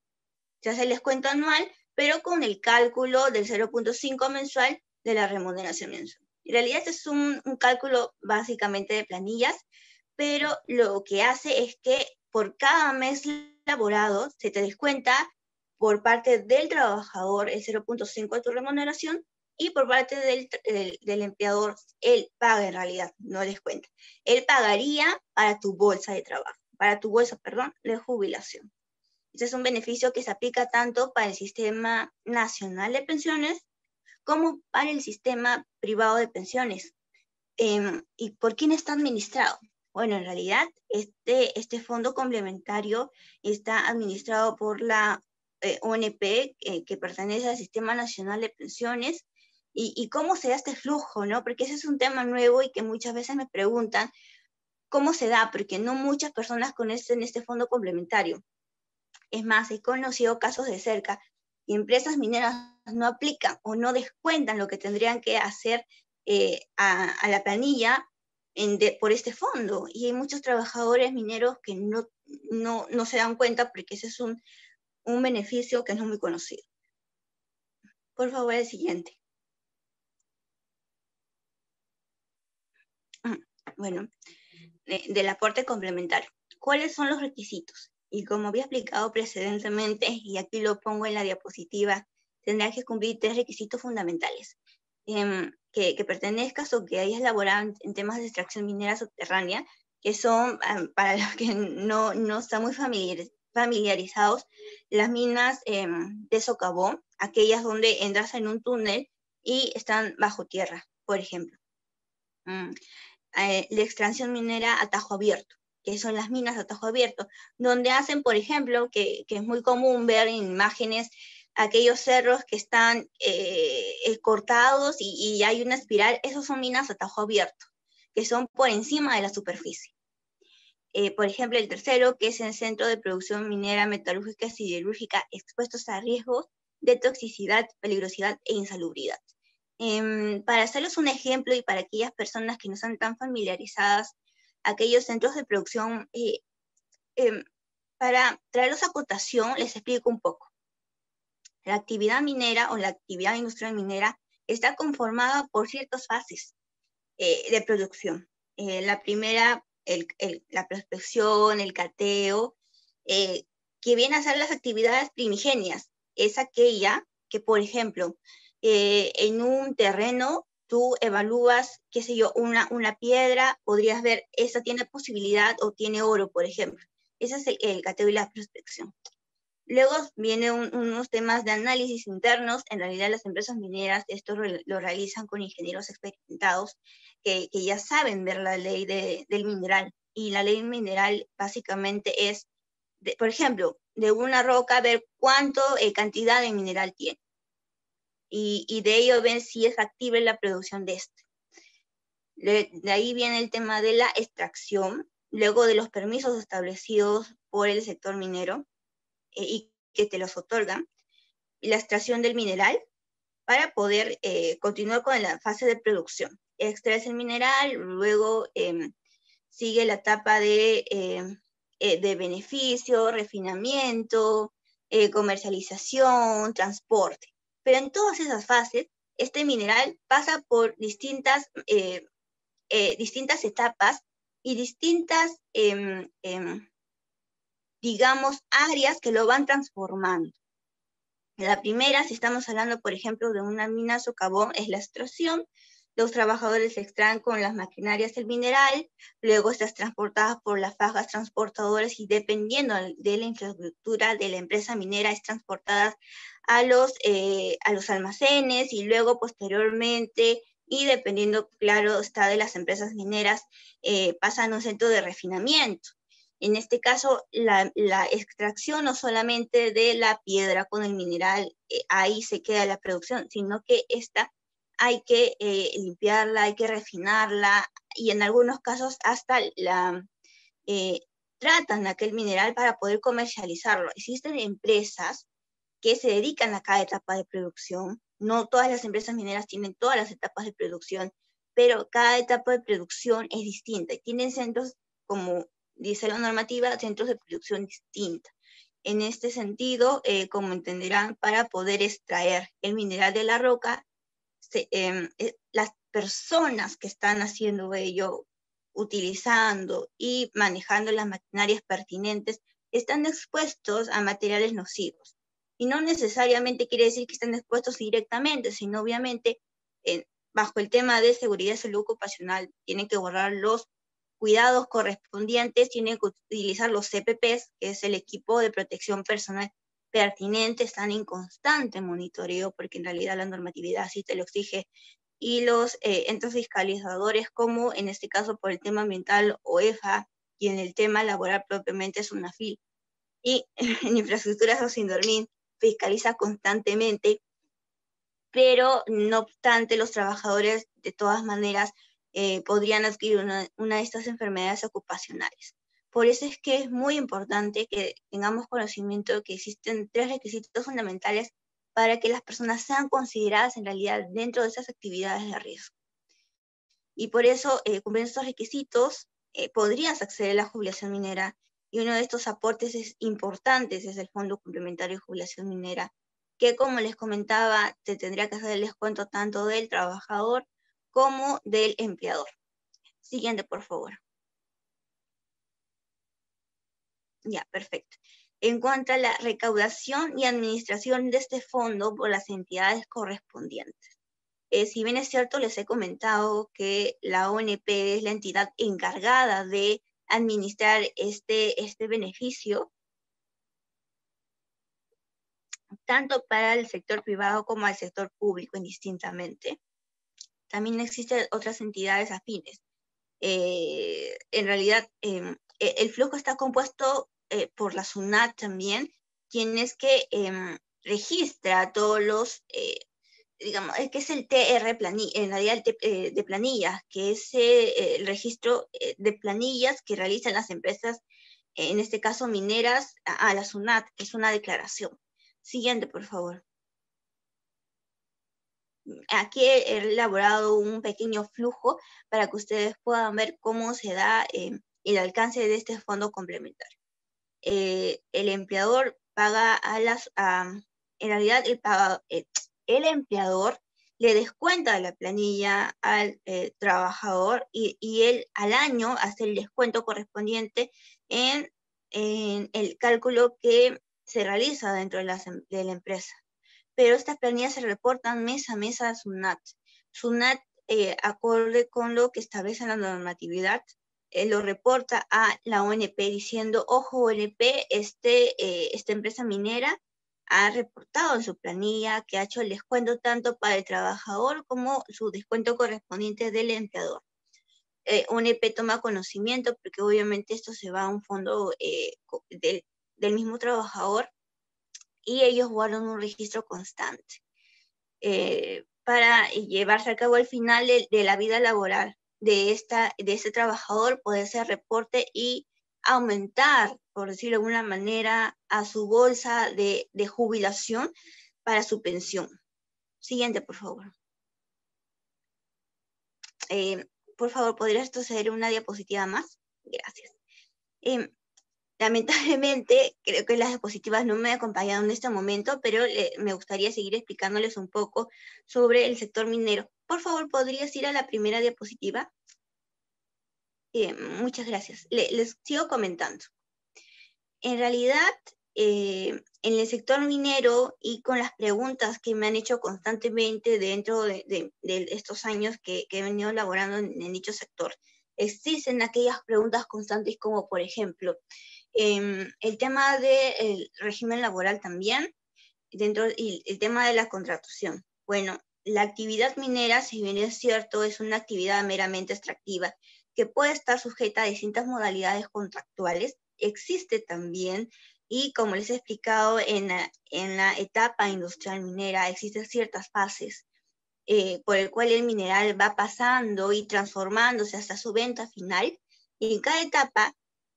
Se hace el descuento anual, pero con el cálculo del 0.5 mensual de la remuneración mensual. En realidad es un cálculo básicamente de planillas, pero lo que hace es que por cada mes laborado se te descuenta por parte del trabajador el 0.5 de tu remuneración, y por parte del empleador, él paga en realidad, no descuenta. Él pagaría para tu bolsa de trabajo, para tu bolsa, perdón, de jubilación. Este es un beneficio que se aplica tanto para el Sistema Nacional de Pensiones como para el sistema privado de pensiones. ¿Y por quién está administrado? Bueno, en realidad este fondo complementario está administrado por la ONP, que pertenece al Sistema Nacional de Pensiones. ¿Y cómo se da este flujo, no? Porque ese es un tema nuevo y que muchas veces me preguntan cómo se da, porque no muchas personas conocen este fondo complementario. Es más, he conocido casos de cerca y empresas mineras no aplican o no descuentan lo que tendrían que hacer a la planilla por este fondo. Y hay muchos trabajadores mineros que no se dan cuenta, porque ese es un beneficio que no es muy conocido. Por favor, el siguiente. Bueno, del aporte complementario. ¿Cuáles son los requisitos? Y como había explicado precedentemente, y aquí lo pongo en la diapositiva, tendrás que cumplir 3 requisitos fundamentales. Que pertenezcas o que hayas laborado en temas de extracción minera subterránea, que son, para los que no están muy familiarizados, las minas de socavón, aquellas donde entras en un túnel y están bajo tierra, por ejemplo. La extracción minera a tajo abierto, que son las minas a tajo abierto, donde hacen, por ejemplo, que es muy común ver en imágenes aquellos cerros que están cortados y hay una espiral. Esos son minas a tajo abierto, que son por encima de la superficie. Por ejemplo, el tercero, que es el Centro de Producción Minera Metalúrgica y Siderúrgica, expuestos a riesgos de toxicidad, peligrosidad e insalubridad. Para hacerles un ejemplo y para aquellas personas que no están tan familiarizadas, aquellos centros de producción, para traerlos a cotación, les explico un poco. La actividad minera o la actividad industrial minera está conformada por ciertas fases de producción. La primera, la prospección, el cateo, que viene a ser las actividades primigenias. Es aquella que, por ejemplo, en un terreno tú evalúas, qué sé yo, una piedra, podrías ver, esta tiene posibilidad o tiene oro, por ejemplo. Ese es el cateo y la prospección. Luego vienen unos temas de análisis internos. En realidad las empresas mineras esto lo realizan con ingenieros experimentados que ya saben ver la ley del mineral. Y la ley mineral básicamente es, por ejemplo, de una roca ver cuánto cantidad de mineral tiene. Y de ello ven si es factible la producción de este. De ahí viene el tema de la extracción, luego de los permisos establecidos por el sector minero, y que te los otorgan, y la extracción del mineral para poder continuar con la fase de producción. Extraes el mineral, luego sigue la etapa de beneficio, refinamiento, comercialización, transporte. Pero en todas esas fases, este mineral pasa por distintas etapas y distintas digamos, áreas que lo van transformando. La primera, si estamos hablando, por ejemplo, de una mina socavón, es la extracción. Los trabajadores extraen con las maquinarias el mineral, luego estas transportadas por las fajas transportadoras y dependiendo de la infraestructura de la empresa minera, es transportadas a los almacenes y luego posteriormente, y dependiendo, claro, está de las empresas mineras, pasan a un centro de refinamiento. En este caso, la extracción no solamente de la piedra con el mineral, ahí se queda la producción, sino que esta hay que limpiarla, hay que refinarla, y en algunos casos hasta tratan aquel mineral para poder comercializarlo. Existen empresas que se dedican a cada etapa de producción. No todas las empresas mineras tienen todas las etapas de producción, pero cada etapa de producción es distinta y tienen centros, como dice la normativa, centros de producción distinta. En este sentido, como entenderán, para poder extraer el mineral de la roca, personas que están haciendo ello, utilizando y manejando las maquinarias pertinentes, están expuestos a materiales nocivos. Y no necesariamente quiere decir que estén expuestos directamente, sino obviamente bajo el tema de seguridad y salud ocupacional tienen que guardar los cuidados correspondientes, tienen que utilizar los CPPs, que es el equipo de protección personal pertinente, están en constante monitoreo porque en realidad la normatividad sí te lo exige, y los entes fiscalizadores, como en este caso por el tema ambiental OEFA, y en el tema laboral propiamente es UNAFIL. Y en infraestructuras Socindormin fiscaliza constantemente, pero no obstante los trabajadores de todas maneras podrían adquirir una de estas enfermedades ocupacionales. Por eso es que es muy importante que tengamos conocimiento de que existen 3 requisitos fundamentales para que las personas sean consideradas en realidad dentro de esas actividades de riesgo. Y por eso, cumpliendo estos requisitos, podrías acceder a la jubilación minera, y uno de estos aportes importantes es el Fondo Complementario de Jubilación Minera, que como les comentaba, te tendría que hacer el descuento tanto del trabajador como del empleador. Siguiente, por favor. Ya, perfecto. En cuanto a la recaudación y administración de este fondo por las entidades correspondientes. Si bien es cierto, les he comentado que la ONP es la entidad encargada de administrar este beneficio, tanto para el sector privado como al sector público indistintamente. También existen otras entidades afines. En realidad, el flujo está compuesto por la SUNAT también, quien es que registra todos los, digamos, que es el TR en realidad de planillas, que es el registro de planillas que realizan las empresas, en este caso mineras, a la SUNAT, que es una declaración. Siguiente, por favor. Aquí he elaborado un pequeño flujo para que ustedes puedan ver cómo se da el alcance de este fondo complementario. El empleador paga en realidad el empleador le descuenta de la planilla al trabajador y él al año hace el descuento correspondiente en el cálculo que se realiza dentro de la empresa. Pero estas planillas se reportan mes a mes a SUNAT. SUNAT, acorde con lo que establece la normatividad, lo reporta a la ONP diciendo, ojo ONP, esta empresa minera ha reportado en su planilla que ha hecho el descuento tanto para el trabajador como su descuento correspondiente del empleador. ONP toma conocimiento porque obviamente esto se va a un fondo del mismo trabajador, y ellos guardan un registro constante para llevarse a cabo al final de la vida laboral de este trabajador, poder hacer reporte y aumentar, por decirlo de alguna manera, a su bolsa de jubilación para su pensión. Siguiente, por favor. Por favor, ¿podrías proceder una diapositiva más? Gracias. Lamentablemente, creo que las diapositivas no me acompañaron en este momento, pero me gustaría seguir explicándoles un poco sobre el sector minero. Por favor, ¿podrías ir a la primera diapositiva? Muchas gracias. Les sigo comentando. En realidad, en el sector minero y con las preguntas que me han hecho constantemente dentro de estos años que he venido laborando en dicho sector, existen aquellas preguntas constantes como, por ejemplo, el tema del régimen laboral también, y el tema de la contratación. Bueno, la actividad minera, si bien es cierto, es una actividad meramente extractiva que puede estar sujeta a distintas modalidades contractuales, existe también, y como les he explicado, en la etapa industrial minera existen ciertas fases por el cual el mineral va pasando y transformándose hasta su venta final, y en cada etapa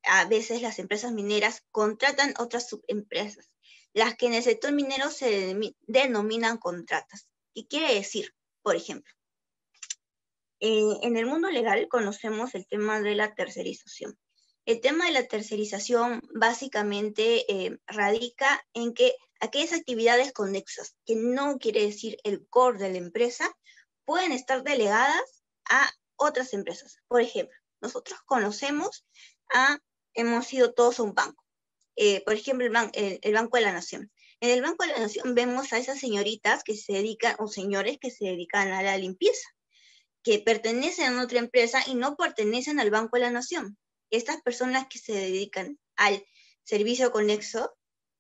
a veces las empresas mineras contratan otras subempresas, las que en el sector minero se denominan contratas. ¿Qué quiere decir? Por ejemplo, en el mundo legal conocemos el tema de la tercerización. El tema de la tercerización básicamente radica en que aquellas actividades conexas, que no quiere decir el core de la empresa, pueden estar delegadas a otras empresas. Por ejemplo, nosotros hemos ido todos a un banco. Por ejemplo, el Banco de la Nación. En el Banco de la Nación vemos a esas señoritas que se dedican, o señores que se dedican a la limpieza, que pertenecen a otra empresa y no pertenecen al Banco de la Nación. Estas personas que se dedican al servicio conexo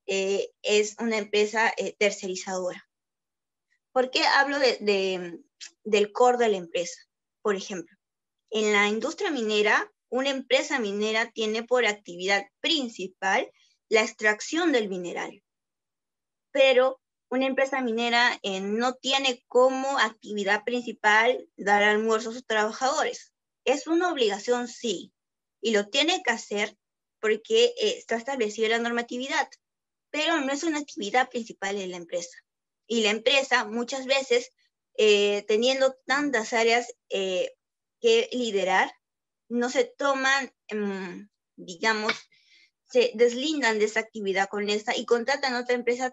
es una empresa tercerizadora. ¿Por qué hablo del core de la empresa? Por ejemplo, en la industria minera, una empresa minera tiene por actividad principal la extracción del mineral. Pero una empresa minera no tiene como actividad principal dar almuerzo a sus trabajadores. Es una obligación, sí, y lo tiene que hacer porque está establecida la normatividad, pero no es una actividad principal de la empresa. Y la empresa muchas veces, teniendo tantas áreas que liderar, no se toman, digamos, se deslindan de esa actividad con esta y contratan a otra empresa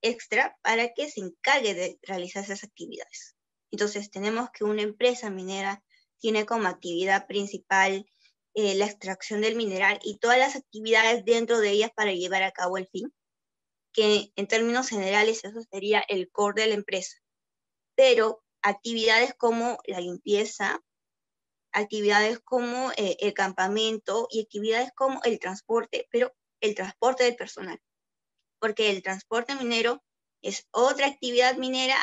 extra para que se encargue de realizar esas actividades. Entonces tenemos que una empresa minera tiene como actividad principal la extracción del mineral y todas las actividades dentro de ellas para llevar a cabo el fin, que en términos generales eso sería el core de la empresa. Pero actividades como la limpieza, actividades como el campamento y actividades como el transporte, pero el transporte del personal, porque el transporte minero es otra actividad minera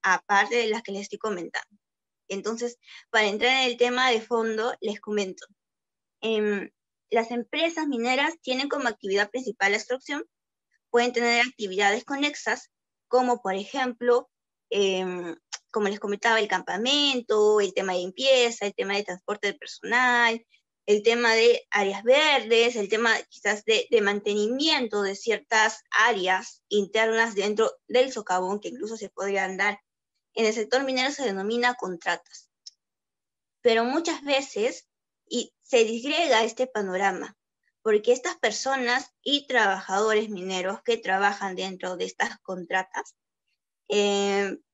aparte de las que les estoy comentando. Entonces, para entrar en el tema de fondo, les comento. Las empresas mineras tienen como actividad principal la extracción, pueden tener actividades conexas, como por ejemplo, como les comentaba, el campamento, el tema de limpieza, el tema de transporte de personal, el tema de áreas verdes, el tema quizás de mantenimiento de ciertas áreas internas dentro del socavón, que incluso se podrían dar. En el sector minero se denomina contratas. Pero muchas veces se disgrega este panorama, porque estas personas y trabajadores mineros que trabajan dentro de estas contratas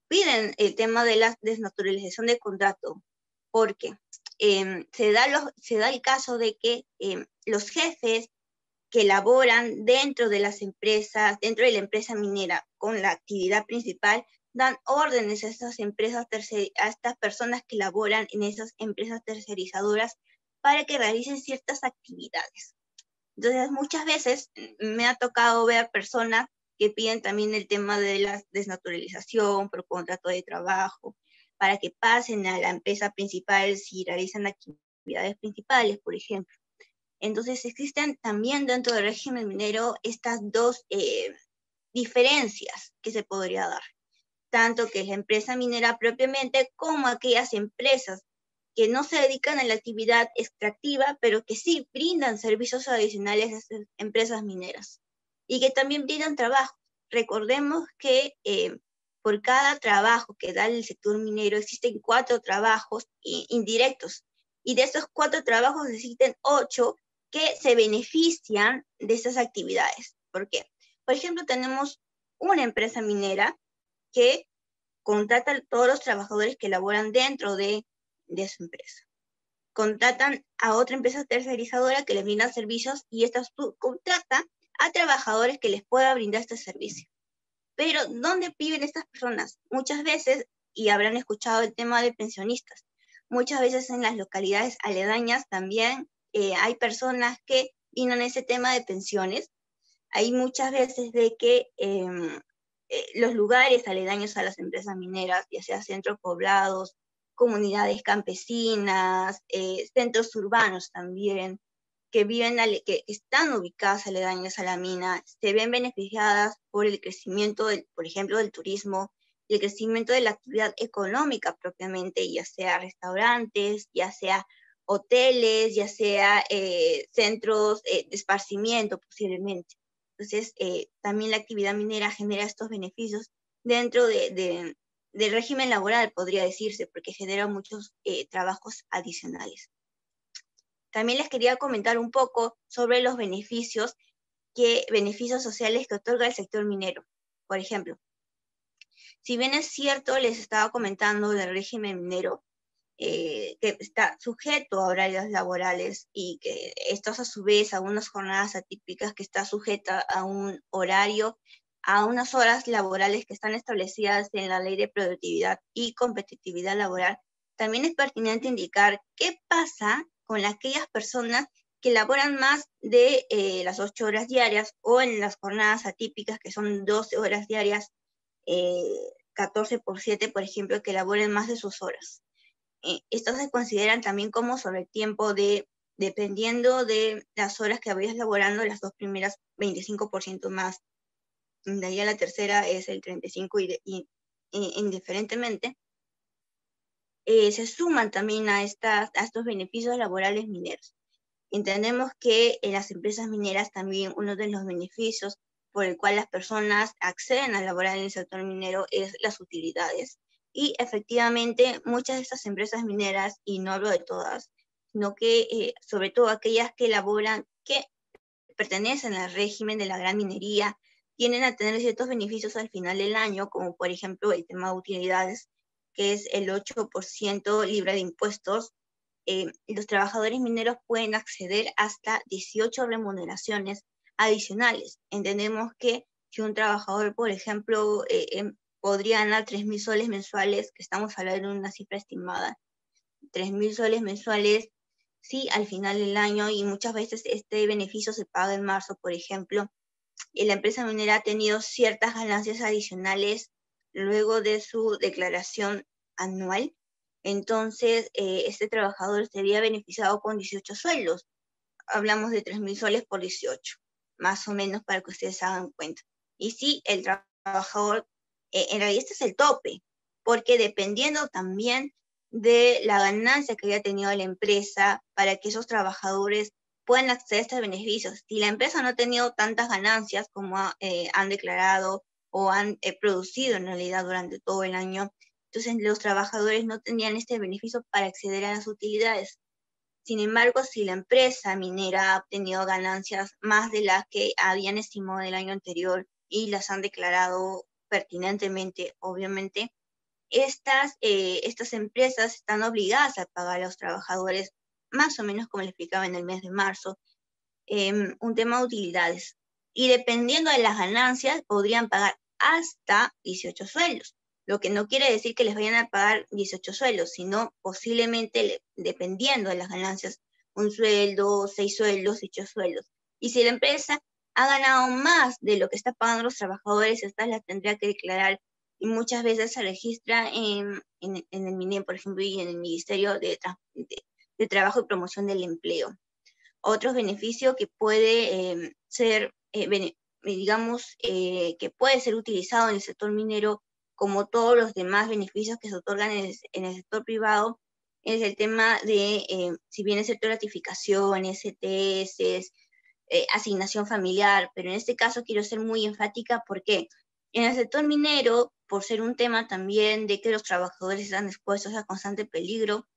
piden el tema de la desnaturalización del contrato, porque se da el caso de que los jefes que laboran dentro de las empresas, dentro de la empresa minera con la actividad principal, dan órdenes a estas empresas, a estas personas que laboran en esas empresas tercerizadoras para que realicen ciertas actividades. Entonces, muchas veces me ha tocado ver personas que piden también el tema de la desnaturalización por contrato de trabajo, para que pasen a la empresa principal si realizan actividades principales, por ejemplo. Entonces, existen también dentro del régimen minero estas dos diferencias que se podría dar, tanto que la empresa minera propiamente como aquellas empresas que no se dedican a la actividad extractiva, pero que sí brindan servicios adicionales a estas empresas mineras y que también brindan trabajo. Recordemos que por cada trabajo que da el sector minero existen 4 trabajos indirectos, y de esos 4 trabajos existen 8 que se benefician de esas actividades. ¿Por qué? Por ejemplo, tenemos una empresa minera que contrata a todos los trabajadores que laboran dentro de su empresa. Contratan a otra empresa tercerizadora que les brinda servicios y esta subcontrata a trabajadores que les pueda brindar este servicio. Pero, ¿dónde viven estas personas? Muchas veces, y habrán escuchado el tema de pensionistas, muchas veces en las localidades aledañas también hay personas que vienen a ese tema de pensiones. Hay muchas veces de que los lugares aledaños a las empresas mineras, ya sea centros poblados, comunidades campesinas, centros urbanos también, que están ubicadas aledañas a la mina, se ven beneficiadas por el crecimiento, por ejemplo, del turismo, y el crecimiento de la actividad económica propiamente, ya sea restaurantes, ya sea hoteles, ya sea centros de esparcimiento posiblemente. Entonces, también la actividad minera genera estos beneficios dentro del régimen laboral, podría decirse, porque genera muchos trabajos adicionales. También les quería comentar un poco sobre los beneficios sociales que otorga el sector minero. Por ejemplo, Si bien es cierto, les estaba comentando del régimen minero, que está sujeto a horarios laborales y que estos a su vez a unas jornadas atípicas que está sujeta a un horario, a unas horas laborales que están establecidas en la Ley de Productividad y Competitividad Laboral, también es pertinente indicar qué pasa con aquellas personas que laboran más de las 8 horas diarias o en las jornadas atípicas que son 12 horas diarias, 14 por 7, por ejemplo, que laboren más de sus horas. Estos se consideran también como sobretiempo dependiendo de las horas que vayas laborando, las dos primeras 25% más, de ahí a la tercera es el 35% y indiferentemente, se suman también a estos beneficios laborales mineros. Entendemos que en las empresas mineras también uno de los beneficios por el cual las personas acceden a laborar en el sector minero es las utilidades. Y efectivamente, muchas de estas empresas mineras, y no hablo de todas, sino que sobre todo aquellas que elaboran, que pertenecen al régimen de la gran minería, tienden a tener ciertos beneficios al final del año, como por ejemplo el tema de utilidades, que es el 8% libre de impuestos. Los trabajadores mineros pueden acceder hasta 18 remuneraciones adicionales. Entendemos que si un trabajador, por ejemplo, podría ganar 3.000 soles mensuales, que estamos hablando de una cifra estimada, 3.000 soles mensuales, sí, al final del año, y muchas veces este beneficio se paga en marzo, por ejemplo, la empresa minera ha tenido ciertas ganancias adicionales luego de su declaración anual. Entonces, este trabajador sería beneficiado con 18 sueldos. Hablamos de 3.000 soles por 18, más o menos para que ustedes hagan cuenta. Y sí, el trabajador, en realidad este es el tope, porque dependiendo también de la ganancia que haya tenido la empresa para que esos trabajadores puedan acceder a estos beneficios. Si la empresa no ha tenido tantas ganancias como han declarado o han producido en realidad durante todo el año, entonces los trabajadores no tenían este beneficio para acceder a las utilidades. Sin embargo, si la empresa minera ha obtenido ganancias más de las que habían estimado el año anterior y las han declarado pertinentemente, obviamente, estas empresas están obligadas a pagar a los trabajadores, más o menos como les explicaba en el mes de marzo, un tema de utilidades. Y dependiendo de las ganancias, podrían pagar hasta 18 sueldos. Lo que no quiere decir que les vayan a pagar 18 sueldos, sino posiblemente, dependiendo de las ganancias, un sueldo, 6 sueldos, 8 sueldos. Y si la empresa ha ganado más de lo que está pagando los trabajadores, estas las tendría que declarar, y muchas veces se registra en el MINEM, por ejemplo, y en el Ministerio de Trabajo y Promoción del Empleo. Otros beneficios que puede ser, digamos, que puede ser utilizado en el sector minero, como todos los demás beneficios que se otorgan en el sector privado, es el tema de, si bien es cierto, gratificaciones, ETS, asignación familiar, pero en este caso quiero ser muy enfática porque en el sector minero, por ser un tema también de que los trabajadores están expuestos a constante peligro,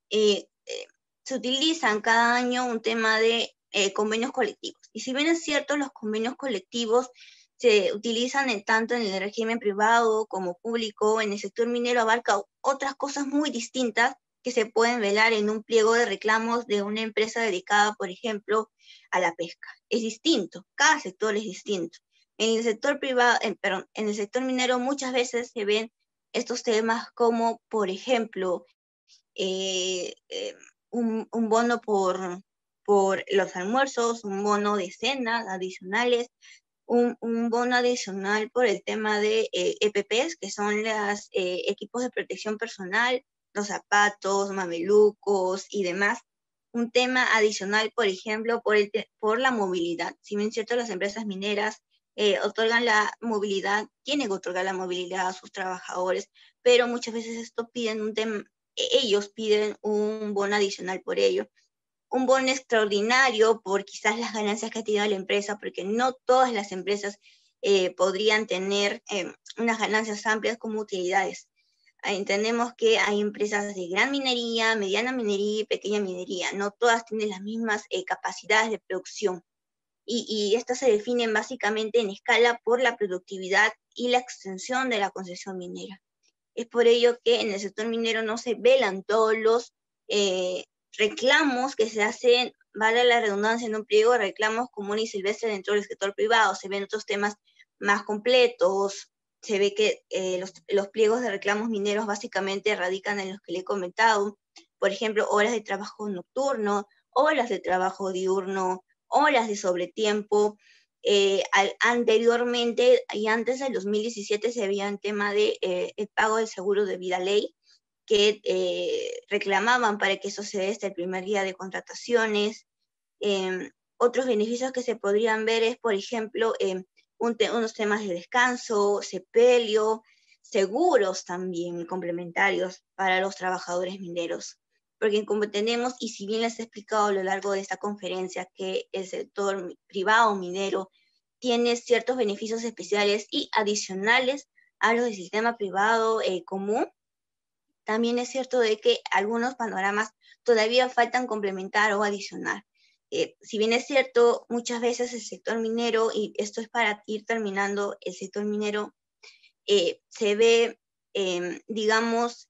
se utilizan cada año un tema de convenios colectivos. Y si bien es cierto, los convenios colectivos se utilizan tanto en el régimen privado como público, en el sector minero abarca otras cosas muy distintas que se pueden velar en un pliego de reclamos de una empresa dedicada, por ejemplo, a la pesca. Es distinto, cada sector es distinto. En el sector privado, en el sector minero muchas veces se ven estos temas como, por ejemplo, un bono por los almuerzos, un bono de cenas adicionales, un bono adicional por el tema de EPPs, que son los equipos de protección personal, los zapatos, mamelucos y demás. Un tema adicional, por ejemplo, por la movilidad. Si bien es cierto, las empresas mineras otorgan la movilidad, tienen que otorgar la movilidad a sus trabajadores, pero muchas veces ellos piden un bono adicional por ello. Un bono extraordinario por quizás las ganancias que ha tenido la empresa, porque no todas las empresas podrían tener unas ganancias amplias como utilidades. Entendemos que hay empresas de gran minería, mediana minería y pequeña minería. No todas tienen las mismas capacidades de producción. Y estas se definen básicamente en escala por la productividad y la extensión de la concesión minera. Es por ello que en el sector minero no se velan todos los reclamos que se hacen, vale la redundancia, en un pliego de reclamos comunes y silvestres dentro del sector privado. Se ven otros temas más completos, se ve que los pliegos de reclamos mineros básicamente radican en los que le he comentado, por ejemplo, horas de trabajo nocturno, horas de trabajo diurno, horas de sobretiempo. Anteriormente y antes del 2017 se veía un tema de el pago del seguro de vida ley, que reclamaban para que eso se dé hasta el primer día de contrataciones. Otros beneficios que se podrían ver es, por ejemplo, unos temas de descanso, sepelio, seguros también complementarios para los trabajadores mineros. Porque como tenemos, y si bien les he explicado a lo largo de esta conferencia, que el sector privado minero tiene ciertos beneficios especiales y adicionales a los del sistema privado común, también es cierto de que algunos panoramas todavía faltan complementar o adicionar. Si bien es cierto, muchas veces el sector minero, y esto es para ir terminando, el sector minero se ve, digamos,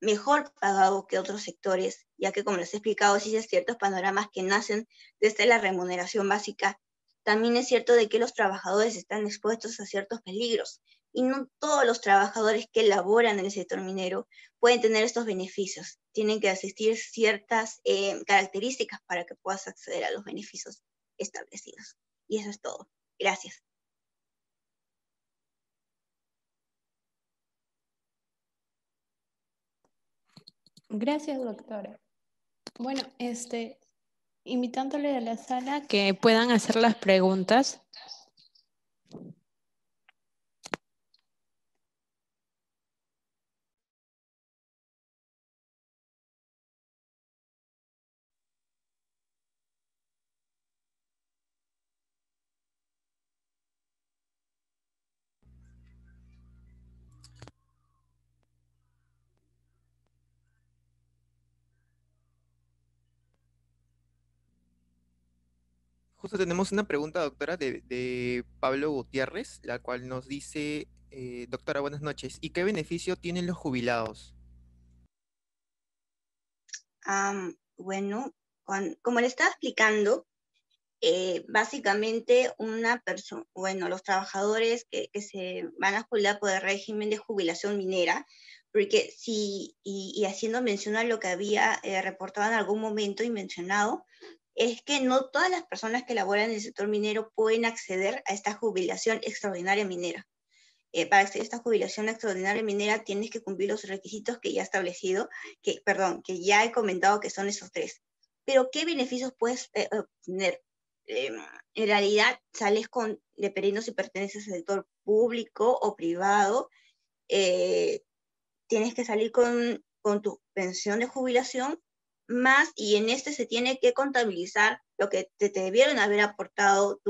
mejor pagado que otros sectores, ya que como les he explicado, sí es ciertos panoramas que nacen desde la remuneración básica. También es cierto de que los trabajadores están expuestos a ciertos peligros, y no todos los trabajadores que laboran en el sector minero pueden tener estos beneficios. Tienen que asistir ciertas características para que puedas acceder a los beneficios establecidos. Y eso es todo. Gracias. Gracias, doctora. Bueno, invitándole a la sala que puedan hacer las preguntas. Justo tenemos una pregunta, doctora, de Pablo Gutiérrez, la cual nos dice, doctora, buenas noches, ¿y qué beneficio tienen los jubilados? Bueno, como le estaba explicando, básicamente los trabajadores que se van a jubilar por el régimen de jubilación minera, porque y haciendo mención a lo que había reportado en algún momento y mencionado, es que no todas las personas que laboran en el sector minero pueden acceder a esta jubilación extraordinaria minera. Para acceder a esta jubilación extraordinaria minera tienes que cumplir los requisitos que ya he establecido, que ya he comentado, que son esos 3. Pero ¿qué beneficios puedes obtener? En realidad dependiendo si perteneces al sector público o privado, tienes que salir con tu pensión de jubilación más, y en se tiene que contabilizar lo que te debieron haber aportado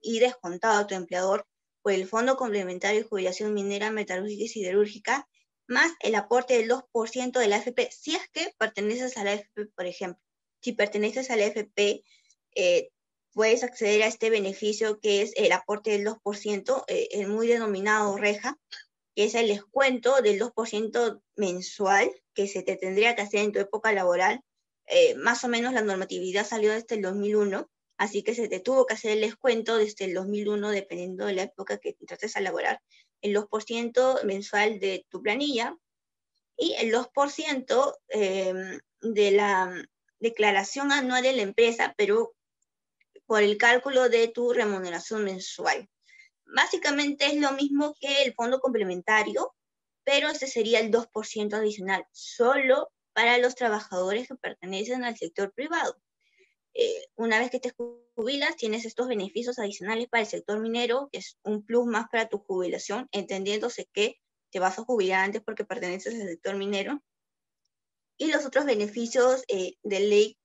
y descontado a tu empleador por el Fondo Complementario de Jubilación Minera, Metalúrgica y Siderúrgica, más el aporte del 2% de la AFP, si es que perteneces a la AFP, por ejemplo. Si perteneces a la AFP, puedes acceder a este beneficio que es el aporte del 2%, el muy denominado reja, que es el descuento del 2% mensual que se te tendría que hacer en tu época laboral. Más o menos la normatividad salió desde el 2001, así que se te tuvo que hacer el descuento desde el 2001, dependiendo de la época que entraste a laborar, el 2% mensual de tu planilla y el 2% de la declaración anual de la empresa, pero por el cálculo de tu remuneración mensual. Básicamente es lo mismo que el fondo complementario, pero ese sería el 2% adicional, solo para los trabajadores que pertenecen al sector privado. Una vez que te jubilas, tienes estos beneficios adicionales para el sector minero, que es un plus más para tu jubilación, entendiéndose que te vas a jubilar antes porque perteneces al sector minero. Y los otros beneficios de ley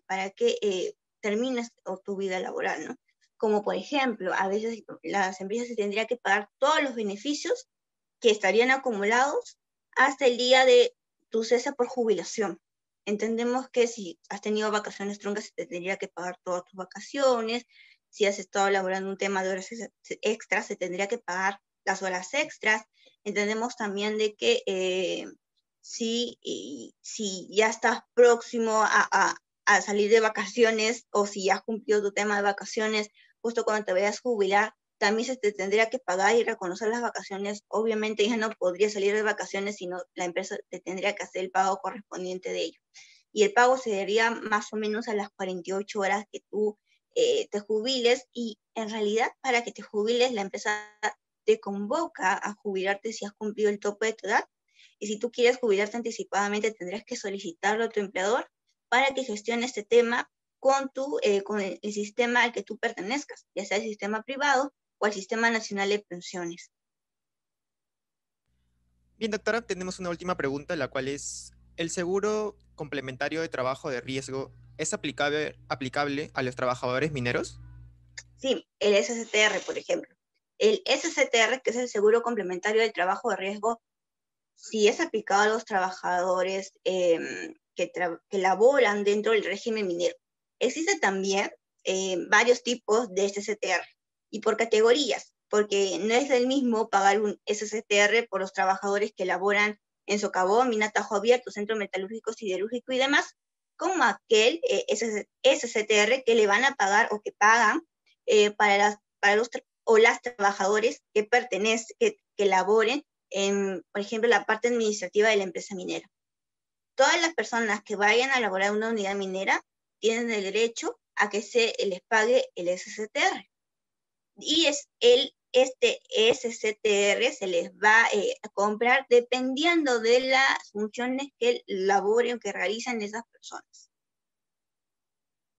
para que termines tu vida laboral, ¿no? Como por ejemplo, a veces las empresas se tendrían que pagar todos los beneficios que estarían acumulados hasta el día de tu cese por jubilación. Entendemos que si has tenido vacaciones truncas, se te tendría que pagar todas tus vacaciones. Si has estado laborando un tema de horas extras, se tendría que pagar las horas extras. Entendemos también de que si ya estás próximo a salir de vacaciones, o si ya has cumplido tu tema de vacaciones, justo cuando te vayas a jubilar, también se te tendría que pagar y reconocer las vacaciones. Obviamente ya no podría salir de vacaciones, sino la empresa te tendría que hacer el pago correspondiente de ello. Y el pago se daría más o menos a las 48 horas que tú te jubiles, y en realidad para que te jubiles la empresa te convoca a jubilarte si has cumplido el tope de tu edad, y si tú quieres jubilarte anticipadamente tendrás que solicitarlo a tu empleador para que gestione este tema con el sistema al que tú pertenezcas, ya sea el sistema privado o el Sistema Nacional de Pensiones. Bien, doctora, tenemos una última pregunta, la cual es, ¿el seguro complementario de trabajo de riesgo es aplicable a los trabajadores mineros? Sí, el SSTR, por ejemplo. El SSTR, que es el Seguro Complementario de Trabajo de Riesgo, sí es aplicado a los trabajadores que laboran dentro del régimen minero. Existe también varios tipos de SSTR, y por categorías, porque no es el mismo pagar un SSTR por los trabajadores que laboran en socavón, mina tajo abierto, centro metalúrgico, siderúrgico y demás, como aquel SSTR que le van a pagar o que pagan para las trabajadores que laboren en, por ejemplo, la parte administrativa de la empresa minera. Todas las personas que vayan a elaborar una unidad minera tienen el derecho a que se les pague el SSTR. Y este SSTR se les va a comprar dependiendo de las funciones que laboren o que realicen esas personas.